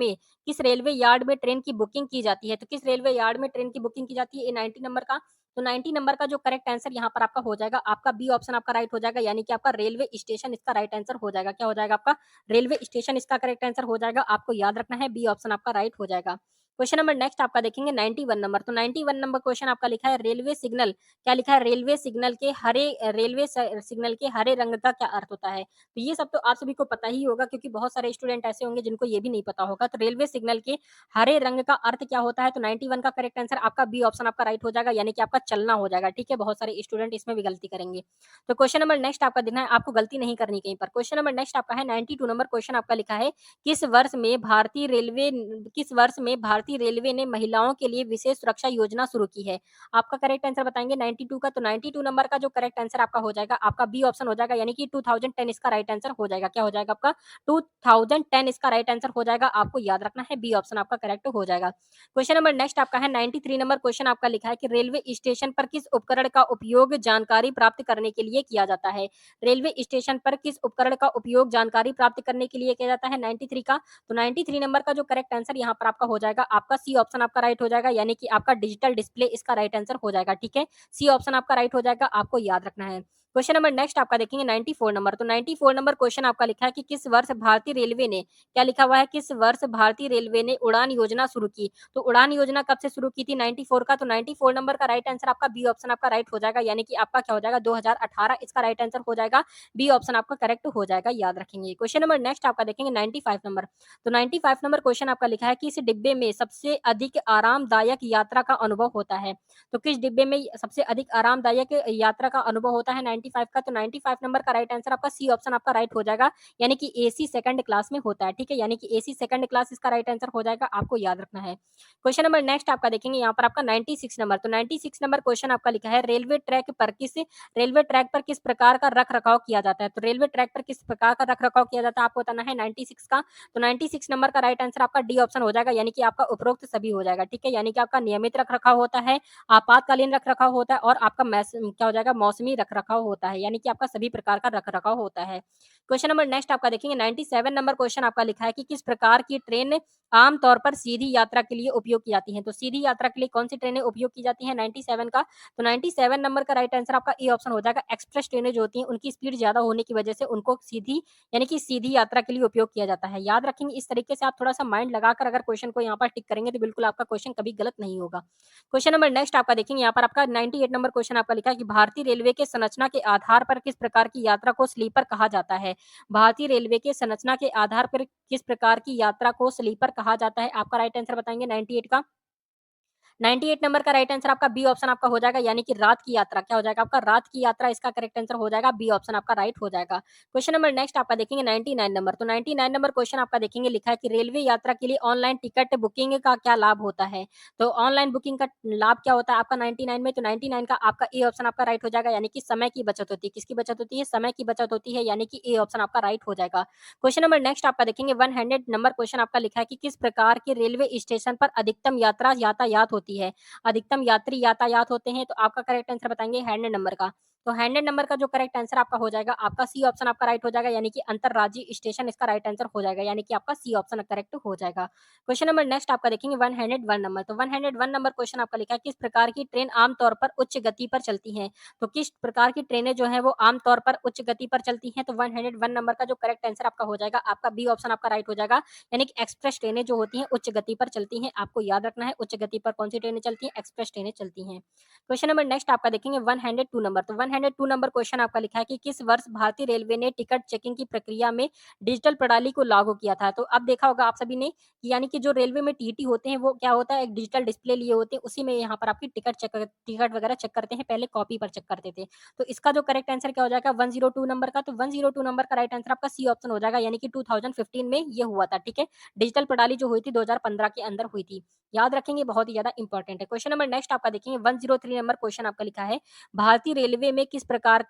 में ट्रेन की बुकिंग की जाती है? तो किस रेलवे यार्ड में ट्रेन की बुकिंग की जाती है? ये 90 नंबर का। तो 90 नंबर का जो करेक्ट आंसर यहाँ पर आपका हो जाएगा, आपका बी ऑप्शन आपका राइट हो जाएगा, यानी कि आपका रेलवे स्टेशन इसका राइट आंसर हो जाएगा। क्या हो जाएगा आपका? रेलवे स्टेशन इसका करेक्ट आंसर हो जाएगा, आपको याद रखना है, बी ऑप्शन आपका राइट हो जाएगा। क्वेश्चन नंबर नेक्स्ट आपका देखेंगे 91 नंबर। तो 91 नंबर क्वेश्चन आपका लिखा है रेलवे सिग्नल। क्या लिखा है? रेलवे सिग्नल के हरे रंग का क्या अर्थ होता है? तो ये सब तो आप सभी को पता ही होगा, क्योंकि बहुत सारे स्टूडेंट ऐसे होंगे जिनको ये भी नहीं पता होगा। तो रेलवे सिग्नल के हरे रंग का अर्थ क्या होता है? तो 91 का करेक्ट आंसर आपका बी ऑप्शन आपका राइट हो जाएगा, यानी कि आपका चलना हो जाएगा। ठीक है, बहुत सारे स्टूडेंट इसमें भी गलती करेंगे। तो क्वेश्चन नंबर नेक्स्ट आपका देखना है, आपको गलती नहीं करनी कहीं पर। क्वेश्चन नंबर नेक्स्ट आपका है 92 नंबर क्वेश्चन आपका लिखा है किस वर्ष में भारतीय रेलवे ने महिलाओं के लिए विशेष सुरक्षा योजना शुरू की है? आपका करेक्ट आंसर बताएंगे 92 का। तो 92 नंबर का जो करेक्ट आंसर आपका हो जाएगा, आपका बी ऑप्शन हो जाएगा, यानी कि 2010 इसका राइट आंसर हो जाएगा। क्या हो जाएगा आपका? 2010 इसका राइट आंसर हो जाएगा, आपको याद रखना है, बी ऑप्शन आपका करेक्ट हो जाएगा। क्वेश्चन नंबर नेक्स्ट आपका है 93 नंबर क्वेश्चन आपका लिखा है कि रेलवे स्टेशन पर किस उपकरण का उपयोग जानकारी प्राप्त करने के लिए किया जाता है? रेलवे स्टेशन पर किस उपकरण का उपयोग जानकारी प्राप्त करने के लिए किया जाता है 93 का? तो 93 नंबर का जो करेक्ट आंसर यहाँ पर आपका हो जाएगा, आपका सी ऑप्शन आपका राइट हो जाएगा, यानी कि आपका डिजिटल डिस्प्ले इसका राइट आंसर हो जाएगा। ठीक है, सी ऑप्शन आपका राइट हो जाएगा, आपको याद रखना है। क्वेश्चन नंबर नेक्स्ट आपका देखेंगे 94 नंबर। तो 94 नंबर क्वेश्चन आपका लिखा है कि किस वर्ष भारतीय रेलवे ने, क्या लिखा हुआ है? किस वर्ष भारतीय रेलवे ने उड़ान योजना शुरू की? तो उड़ान योजना कब से शुरू की थी 94 का? तो 94 नंबर का राइट आंसर आपका बी ऑप्शन आपका राइट हो जाएगा, यानी कि आपका क्या हो जाएगा? 2018 इसका राइट आंसर हो जाएगा, बी ऑप्शन आपका करेक्ट हो जाएगा, याद रखेंगे। क्वेश्चन नंबर नेक्स्ट आपका देखेंगे 95 नंबर। तो 95 नंबर क्वेश्चन आपका लिखा है कि इस डिब्बे में सबसे अधिक आरामदायक यात्रा का अनुभव होता है? तो किस डिब्बे में सबसे अधिक आरामदायक यात्रा का अनुभव होता है 95 का? तो 95 नंबर का राइट आंसर आपका सी ऑप्शन आपका राइट हो जाएगा, यानी कि एसी सेकंड क्लास में होता है। ठीक है, यानी कि एसी सेकंड क्लास इसका राइट आंसर हो जाएगा, आपको याद रखना है। क्वेश्चन नंबर नेक्स्ट आपका देखेंगे यहाँ पर आपका 96 नंबर। तो 96 नंबर क्वेश्चन आपका लिखा है रेलवे ट्रैक पर किस प्रकार का रख रखाव किया जाता है? तो रेलवे ट्रैक पर किस प्रकार का रख रखाव किया जाता है, आपको बताना है 96 का। तो 96 नंबर का राइट आंसर आपका डी ऑप्शन हो जाएगा, यानी कि आपका उपरोक्त सभी हो जाएगा। ठीक है, यानी कि आपका नियमित रख रखाव होता है, आपातकालीन रख रखाव होता है और आपका क्या हो जाएगा? मौसमी रख रखाव होता है, यानी कि आपका सभी प्रकार का रख रखाव होता है। क्वेश्चन नंबर नेक्स्ट आपका देखेंगे 97 नंबर क्वेश्चन आपका लिखा है कि किस प्रकार की ट्रेन आमतौर पर सीधी यात्रा के लिए उपयोग की जाती है? तो सीधी यात्रा के लिए कौन सी ट्रेनें उपयोग की जाती है 97 का? तो 97 नंबर का राइट आंसर आपका ए ऑप्शन हो जाएगा। एक्सप्रेस ट्रेनें जो होती हैं उनकी स्पीड ज्यादा होने की वजह से उनको यानी कि सीधी यात्रा के लिए उपयोग किया जाता है। याद रखेंगे, इस तरीके से आप थोड़ा सा माइंड लगाकर अगर क्वेश्चन को यहाँ पर टिक करेंगे तो बिल्कुल आपका क्वेश्चन कभी गलत नहीं होगा। क्वेश्चन नंबर नेक्स्ट आपका देखेंगे यहाँ पर आपका 98 नंबर क्वेश्चन आपका लिखा है कि भारतीय रेलवे के संरचना के आधार पर किस प्रकार की यात्रा को स्लीपर कहा जाता है? भारतीय रेलवे के संरचना के आधार पर किस प्रकार की यात्रा को स्लीपर कहा जाता है? आपका राइट आंसर बताएंगे 98 का। 98 नंबर का राइट आंसर आपका बी ऑप्शन आपका हो जाएगा, यानी कि रात की यात्रा। क्या हो जाएगा आपका? रात की यात्रा इसका करेक्ट आंसर हो जाएगा, बी ऑप्शन आपका राइट हो जाएगा। क्वेश्चन नंबर नेक्स्ट आपका देखेंगे 99 नंबर। तो 99 नंबर क्वेश्चन आपका देखेंगे लिखा है कि रेलवे यात्रा के लिए ऑनलाइन टिकट बुकिंग का क्या लाभ होता है? तो ऑनलाइन बुकिंग का लाभ क्या होता है आपका 99 में? तो 99 का आपका ए ऑप्शन आपका राइट हो जाएगा, यानी कि समय की बचत होती है। किसकी बचत होती है? समय की बचत होती है, यानी कि ए ऑप्शन आपका राइट हो जाएगा। क्वेश्चन नंबर नेक्स्ट आपका देखेंगे 100 नंबर क्वेश्चन आपका लिखा है कि किस प्रकार के रेलवे स्टेशन पर अधिकतम यात्रा यातायात होती है? अधिकतम यात्री यातायात होते हैं, तो आपका करेक्ट आंसर बताएंगे 100 नंबर का। तो 100 नंबर का जो करेक्ट आंसर आपका हो जाएगा, आपका सी ऑप्शन आपका राइट हो जाएगा, यानी कि अंतर्राज्यीय स्टेशन इसका राइट आंसर हो जाएगा, यानी कि आपका सी ऑप्शन करेक्ट हो जाएगा। क्वेश्चन नंबर नेक्स्ट आपका देखेंगे 101 नंबर। तो 101 नंबर क्वेश्चन आपका लिखा है, किस प्रकार की ट्रेन आम तौर पर उच्च गति पर चलती हैं? तो किस प्रकार की ट्रेनें जो हैं वो आम तौर पर उच्च गति पर चलती हैं? तो 101 नंबर का जो करेक्ट आंसर आपका हो जाएगा, आपका बी ऑप्शन आपका राइट हो जाएगा, यानी कि एक्सप्रेस ट्रेनें जो होती हैं उच्च गति पर चलती हैं। आपको याद रखना है उच्च गति पर कौन सी ट्रेनें चलती हैं? एक्सप्रेस ट्रेनें चलती हैं। क्वेश्चन नंबर नेक्स्ट आपका देखेंगे 102 नंबर। तो 102 नंबर क्वेश्चन आपका लिखा है कि किस वर्ष भारतीय रेलवे ने टिकट चेकिंग की प्रक्रिया में डिजिटल प्रणाली को लागू किया था? तो अब देखा होगा आप सभी ने कि यानी कि जो रेलवे में टीटी होते हैं वो क्या होता है, एक डिजिटल डिस्प्ले लिए होते हैं, उसी में यहाँ पर आपकी टिकट वगैरह चेक करते हैं, पहले कॉपी पर चेक करते थे। तो इसका जो करेक्ट आंसर क्या हो जाएगा 102 नंबर का? तो 102 नंबर का राइट आंसर आपका सी ऑप्शन हो जाएगा, यानी कि 2015 में ये हुआ था। ठीक है, डिजिटल प्रणाली जो हुई थी 2015 के अंदर हुई थी। याद रखेंगे, बहुत ही ज्यादा इंपॉर्टेंट है। क्वेश्चन नंबर नेक्स्ट आपका देखेंगे 103 नंबर क्वेश्चन आपका लिखा है, भारतीय रेलवे में किस प्रकार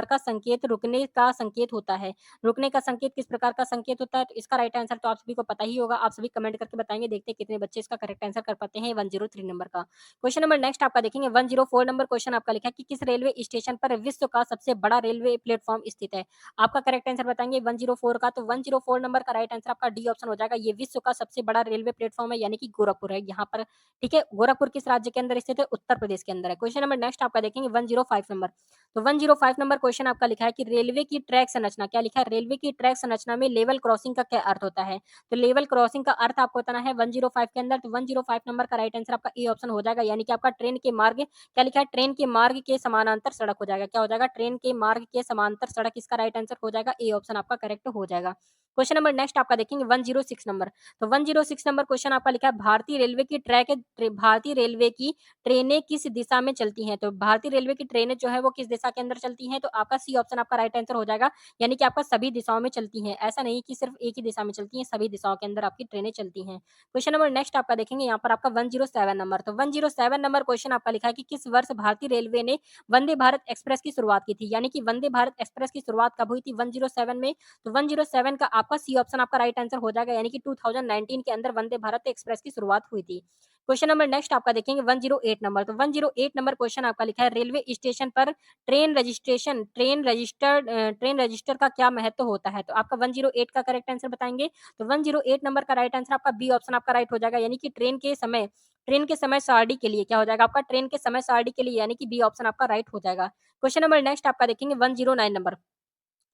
का संकेत रुकने का संकेत होता है? रुकने का संकेत किस प्रकार का संकेत होता है? तो इसका राइट आंसर तो आप सभी को पता ही होगा, आप सभी कमेंट करके बताएंगे, देखते हैं कितने बच्चे इसका करेक्ट आंसर कर पाते हैं 103 नंबर का। क्वेश्चन नंबर नेक्स्ट आपका देखेंगे 104 नंबर क्वेश्चन आपका लिखा है कि किस रेलवे स्टेशन पर विश्व का सबसे बड़ा रेलवे प्लेटफॉर्म स्थित है? आपका करेक्ट आंसर बताएंगे 104 का। तो 104 नंबर का राइट आंसर आपका डी ऑप्शन हो जाएगा, ये विश्व का सबसे बड़ा रेलवे प्लेटफॉर्म है, यानी कि गोरखपुर है यहाँ पर। ठीक है, गोरखपुर किस राज्य के अंदर स्थित है? उत्तर प्रदेश के अंदर है। क्वेश्चन नंबर नेक्स्ट आपका देखेंगे 105 नंबर। तो 105 नंबर क्वेश्चन आपका लिखा है कि रेलवे की ट्रैक संरचना, क्या लिखा है? रेलवे की ट्रैक संरचना में लेवल क्रॉसिंग का क्या अर्थ होता है? तो लेवल क्रॉसिंग का अर्थ आपको बताना है 105 के अंदर। तो 105 नंबर का राइट आंसर आपका ए ऑप्शन हो जाएगा, यानी कि आपका ट्रेन के मार्ग, क्या लिखा है? ट्रेन के मार्ग के समानांतर सड़क हो जाएगा। क्या हो जाएगा? ट्रेन के मार्ग के समांतर सड़क, इसका राइट आंसर हो जाएगा, ए ऑप्शन आपका करेक्ट हो जाएगा। क्वेश्चन नंबर नेक्स्ट आपका देखेंगे 106 नंबर। तो 106 नंबर क्वेश्चन आपका लिखा है, भारतीय रेलवे की ट्रेनें किस दिशा में चलती हैं? तो भारतीय रेलवे की ट्रेनें जो है वो किस दिशा के अंदर चलती हैं? तो आपका सी ऑप्शन आपका राइट आंसर हो जाएगा, यानी कि आपका सभी दिशाओं में चलती हैं। ऐसा नहीं कि सिर्फ एक ही दिशा में चलती हैं, सभी दिशाओं के अंदर आपकी ट्रेनें चलती हैं। क्वेश्चन नंबर नेक्स्ट आपका देखेंगे यहाँ पर आपका 107 नंबर। तो 107 नंबर क्वेश्चन आपका लिखा है कि किस वर्ष भारतीय रेलवे ने वंदे भारत एक्सप्रेस की शुरुआत की थी? यानी कि वंदे भारत एक्सप्रेस की शुरुआत कब हुई थी? 107 में। तो 107 का आपका सी ऑप्शन आपका राइट आंसर हो जाएगा, यानी कि 2019 के अंदर वंदे भारत एक्सप्रेस की शुरुआत हुई थी। क्वेश्चन नंबर नेक्स्ट आपका देखेंगे 108 नंबर। तो 108 नंबर क्वेश्चन आपका लिखा है, रेलवे स्टेशन पर ट्रेन रजिस्टर का क्या महत्व होता है? तो आपका 108 का करेक्ट आंसर बताएंगे। तो 108 नंबर का राइट आंसर आपका बी ऑप्शन आपका राइट हो जाएगा, यानी कि ट्रेन के समय सारणी के लिए क्या हो जाएगा? आपका ट्रेन के समय सारणी के लिए, यानी कि बी ऑप्शन आपका राइट हो जाएगा। क्वेश्चन नंबर नेक्स्ट आपका देखेंगे 109 नंबर।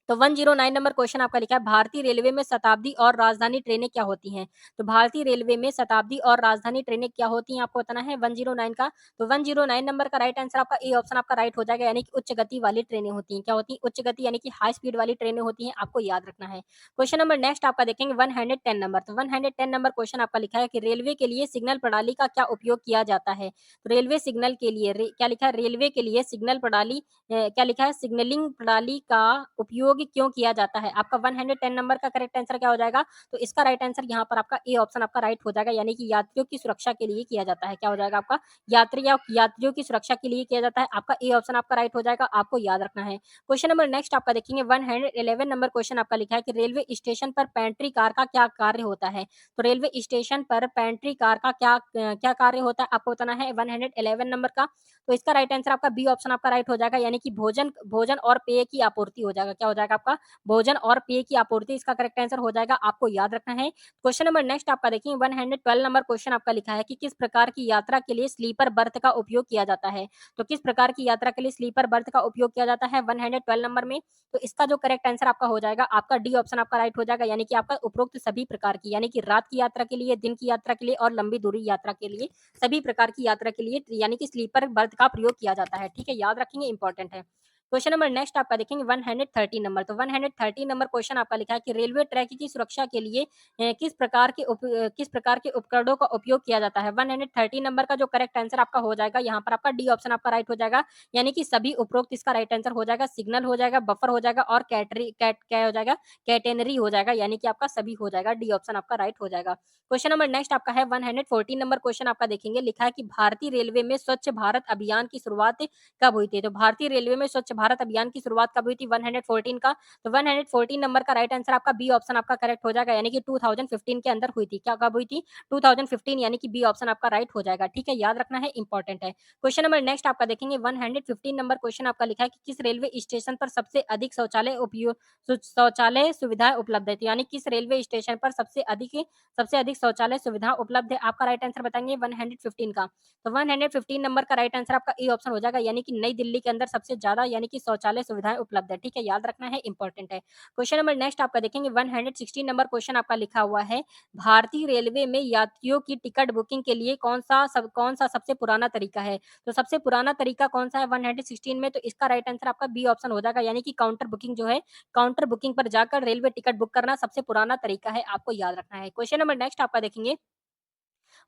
तो 109 नंबर क्वेश्चन आपका लिखा है, भारतीय रेलवे में शताब्दी और राजधानी ट्रेनें क्या होती हैं? तो भारतीय रेलवे में शताब्दी और राजधानी ट्रेनें क्या होती हैं, आपको बताना है 109 का। तो 109 नंबर का राइट आंसर आपका ए ऑप्शन आपका राइट हो जाएगा, यानी कि उच्च गति वाली ट्रेनें होती हैं। क्या होती हैं? उच्च गति, यानी कि हाई स्पीड वाली ट्रेनें होती हैं, आपको याद रखना है। क्वेश्चन नंबर नेक्स्ट आपका देखेंगे 110 नंबर। तो 110 नंबर क्वेश्चन आपका लिखा है कि रेलवे के लिए सिग्नल प्रणाली का क्या उपयोग किया जाता है? तो रेलवे सिग्नल के लिए क्या लिखा है? रेलवे के लिए सिग्नल प्रणाली क्या लिखा है? सिग्नलिंग प्रणाली का उपयोग क्यों किया जाता है? आपका 110 नंबर का करेक्ट आंसर क्या हो जाएगा? तो इसका राइट आंसर यहाँ पर आपका ए ऑप्शन आपका राइट हो जाएगा, यानी कि यात्रियों की सुरक्षा के लिए किया जाता है। क्या हो जाएगा आपका? यात्रियों की सुरक्षा के लिए किया जाता है। आपका ए ऑप्शन आपका राइट हो जाएगा, आपको याद रखना है। क्वेश्चन नंबर नेक्स्ट आपका देखेंगे 111 नंबर क्वेश्चन आपका लिखा है कि रेलवे स्टेशन पर पेंट्री कार का क्या कार्य होता है? तो रेलवे स्टेशन पर पेंट्री कार का क्या कार्य होता है, आपको बताना है 111 नंबर का। तो इसका राइट आंसर आपका बी ऑप्शन आपका राइट हो जाएगा, यानी कि भोजन भोजन और पेय की आपूर्ति हो जाएगा। क्या हो जाएगा आपका? भोजन और पेय की आपूर्ति, इसका करेक्ट आंसर हो जाएगा, आपको याद रखना है। क्वेश्चन नंबर नेक्स्ट आपका देखिए 112 नंबर क्वेश्चन आपका लिखा है कि किस प्रकार की यात्रा के लिए स्लीपर बर्थ का उपयोग किया जाता है? तो किस प्रकार की यात्रा के लिए स्लीपर बर्थ का उपयोग किया जाता है 112 नंबर में? तो इसका जो करेक्ट आंसर आपका हो जाएगा, आपका डी ऑप्शन आपका राइट हो जाएगा, यानी कि आपका उपरोक्त सभी प्रकार की, यानी कि रात की यात्रा के लिए, दिन की यात्रा के लिए और लंबी दूरी यात्रा के लिए, सभी प्रकार की यात्रा के लिए यानी कि स्लीपर बर्थ का प्रयोग किया जाता है। ठीक है, याद रखेंगे, इंपॉर्टेंट है। क्वेश्चन नंबर नेक्स्ट आपका देखेंगे 130 नंबर। तो 130 नंबर क्वेश्चन आपका लिखा है कि रेलवे ट्रैक की सुरक्षा के लिए किस प्रकार के उपकरणों का उपयोग किया जाता है? 130 नंबर का जो करेक्ट आंसर आपका हो जाएगा, यहाँ पर आपका डी ऑप्शन आपका राइट हो जाएगा, यानी कि सभी उपरोक्त इसका राइट आंसर हो जाएगा। सिग्नल हो जाएगा, बफर हो जाएगा और क्या हो जाएगा? कैटेनरी हो जाएगा, यानी कि आपका सभी हो जाएगा, डी ऑप्शन आपका राइट हो जाएगा। क्वेश्चन नंबर नेक्स्ट आपका है 114 नंबर क्वेश्चन आपका देखेंगे, लिखा है कि भारतीय रेलवे में स्वच्छ भारत अभियान की शुरुआत कब हुई थी? तो भारतीय रेलवे में स्वच्छ भारत अभियान की शुरुआत कब हुई थी? 114 का, तो 114 नंबर का राइट आंसर आपका बी ऑप्शन आपका करेक्ट हो जाएगा, यानी कि 2015 के अंदर हुई थी। क्या कब हुई थी? 2015, यानी कि बी ऑप्शन आपका राइट हो जाएगा। ठीक है, याद रखना है, इंपॉर्टेंट है। क्वेश्चन नंबर नेक्स्ट आपका देखेंगे, 115 नंबर क्वेश्चन आपका लिखा है कि किस रेलवे स्टेशन पर सबसे अधिक शौचालय सुविधाएं उपलब्ध है? तो यानी किस रेलवे स्टेशन पर सबसे अधिक शौचालय सुविधा उपलब्ध है? आपका राइट आंसर बताएंगे 115 का, तो 115 नंबर का राइट आंसर आपका ए ऑप्शन हो जाएगा, यानी कि नई दिल्ली के अंदर सबसे ज्यादा यानी कि शौचालय सुविधाएं उपलब्ध है। ठीक है, याद रखना है, इंपॉर्टेंट है। क्वेश्चन नंबर नेक्स्ट आपका देखेंगे, 116 नंबर क्वेश्चन आपका लिखा हुआ है, भारतीय रेलवे में यात्रियों की टिकट बुकिंग के लिए कौन सा सबसे पुराना तरीका है? तो सबसे पुराना तरीका कौन सा है 116 में? तो इसका राइट आंसर आपका बी ऑप्शन हो जाएगा, यानी कि काउंटर बुकिंग जो है, काउंटर बुकिंग पर जाकर रेलवे टिकट बुक करना सबसे पुराना तरीका है, आपको याद रखना है। क्वेश्चन नंबर नेक्स्ट आपका देखेंगे,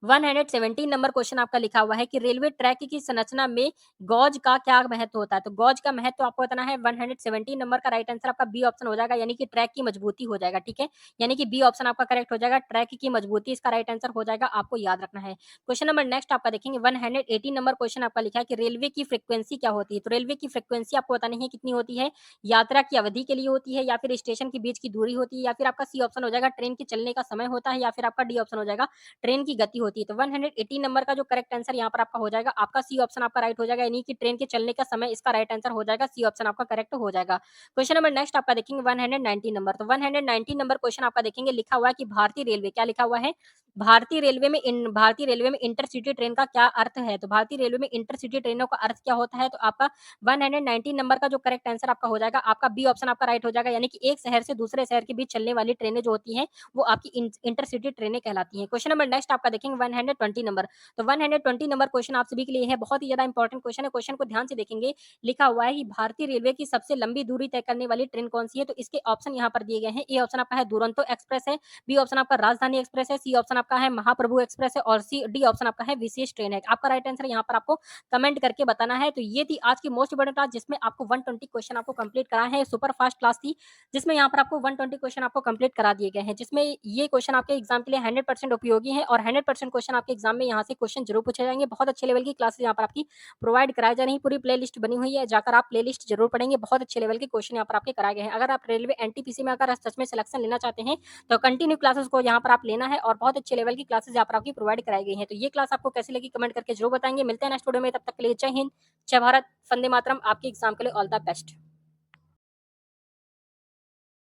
117 नंबर क्वेश्चन आपका लिखा हुआ है कि रेलवे ट्रैक की संरचना में गॉज का क्या महत्व होता है? तो गॉज का महत्व आपको बताना है। 117 नंबर का राइट आंसर आपका बी ऑप्शन हो जाएगा, यानी कि ट्रैक की मजबूती हो जाएगा। ठीक है, यानी कि बी ऑप्शन आपका करेक्ट हो जाएगा, ट्रैक की मजबूती इसका राइट आंसर हो जाएगा, आपको याद रखना है। क्वेश्चन नंबर नेक्स्ट आपका देखेंगे, 118 नंबर क्वेश्चन आपका लिखा है कि रेलवे की फ्रीक्वेंसी क्या होती है? तो रेलवे की फ्रीक्वेंसी आपको बतानी है कितनी होती है, यात्रा की अवधि के लिए होती है, या फिर स्टेशन के बीच की दूरी होती है, या फिर आपका सी ऑप्शन हो जाएगा ट्रेन के चलने का समय होता है, या फिर आपका डी ऑप्शन हो जाएगा ट्रेन की गति होती है। तो 118 नंबर का जो करेक्ट आंसर यहाँ पर आपका हो जाएगा, आपका सी ऑप्शन आपका राइट हो जाएगा, यानी कि ट्रेन के चलने का समय इसका राइट आंसर हो जाएगा, सी ऑप्शन आपका करेक्ट हो जाएगा। क्वेश्चन नंबर नेक्स्ट आपका देखेंगे, 119 नंबर, तो 119 नंबर क्वेश्चन आपका देखेंगे, लिखा हुआ है कि भारतीय रेलवे, क्या लिखा हुआ है? भारतीय रेलवे में इंटरसिटी ट्रेन का क्या अर्थ है? तो भारतीय रेलवे में इंटरसिटी ट्रेनों का अर्थ क्या होता है? तो आपका 119 नंबर का जो करेक्ट आंसर आपका हो जाएगा, आपका बी ऑप्शन आपका राइट हो जाएगा, यानी कि एक शहर से दूसरे शहर के बीच चलने वाली ट्रेनें जो होती हैं वो आपकी इंटरसिटी ट्रेनें कहलाती हैं। क्वेश्चन नंबर नेक्स्ट आपका देखेंगे, 120 नंबर, तो 120 नंबर क्वेश्चन आप सभी के लिए है, बहुत ही ज्यादा इंपॉर्टेंट क्वेश्चन है। क्वेश्चन को ध्यान से देखेंगे, लिखा हुआ है कि भारतीय रेलवे की सबसे लंबी दूरी तय करने वाली ट्रेन कौन सी है? तो इसके ऑप्शन यहाँ पर दिए गए हैं। ए ऑप्शन आपका है दुरंतो एक्सप्रेस है, बी ऑप्शन आपका राजधानी एक्सप्रेस है, सी ऑप्शन आपका है महाप्रभु एक्सप्रेस है, और डी ऑप्शन आपका है विशेष ट्रेन है। आपका राइट आंसर यहाँ पर आपको कमेंट करके बताना है। तो ये थी आज की मोस्ट इंपोर्टेंट क्लास, जिसमें आपको 120 क्वेश्चन आपको कंप्लीट करा है, सुपर फास्ट क्लास थी, जिसमें यहाँ पर आपको 120 क्वेश्चन आपको कंप्लीट करा दिए गए हैं, जिसमें ये क्वेश्चन आपके एग्जाम के लिए 100% उपयोगी है, और 100% क्वेश्चन आपके एग्जाम में यहाँ से क्वेश्चन जरूर पूछे जाएंगे। बहुत अच्छे लेवल की क्लासेस यहाँ पर आपकी प्रोवाइड कराई जा रही है, पूरी प्लेलिस्ट बनी हुई है, जाकर आप प्लेलिस्ट जरूर पढ़ेंगे, बहुत अच्छे लेवल के क्वेश्चन यहाँ पर आपके कराए गए हैं। अगर आप रेलवे एनटीपीसी में अगर सच में सिलेक्शन लेना चाहते हैं तो कंटिन्यू क्लासेस को यहाँ पर आप लेना है, और बहुत अच्छे लेवल की क्लासेस यहाँ पर आपकी प्रोवाइड कराई गई है। तो ये क्लास आपको कैसी लगी कमेंट करके जरूर बताएंगे। मिलते हैं नेक्स्ट वीडियो में, तब तक के लिए जय हिंद, जय भारत, वंदे मातरम। आपके एग्जाम के लिए ऑल द बेस्ट।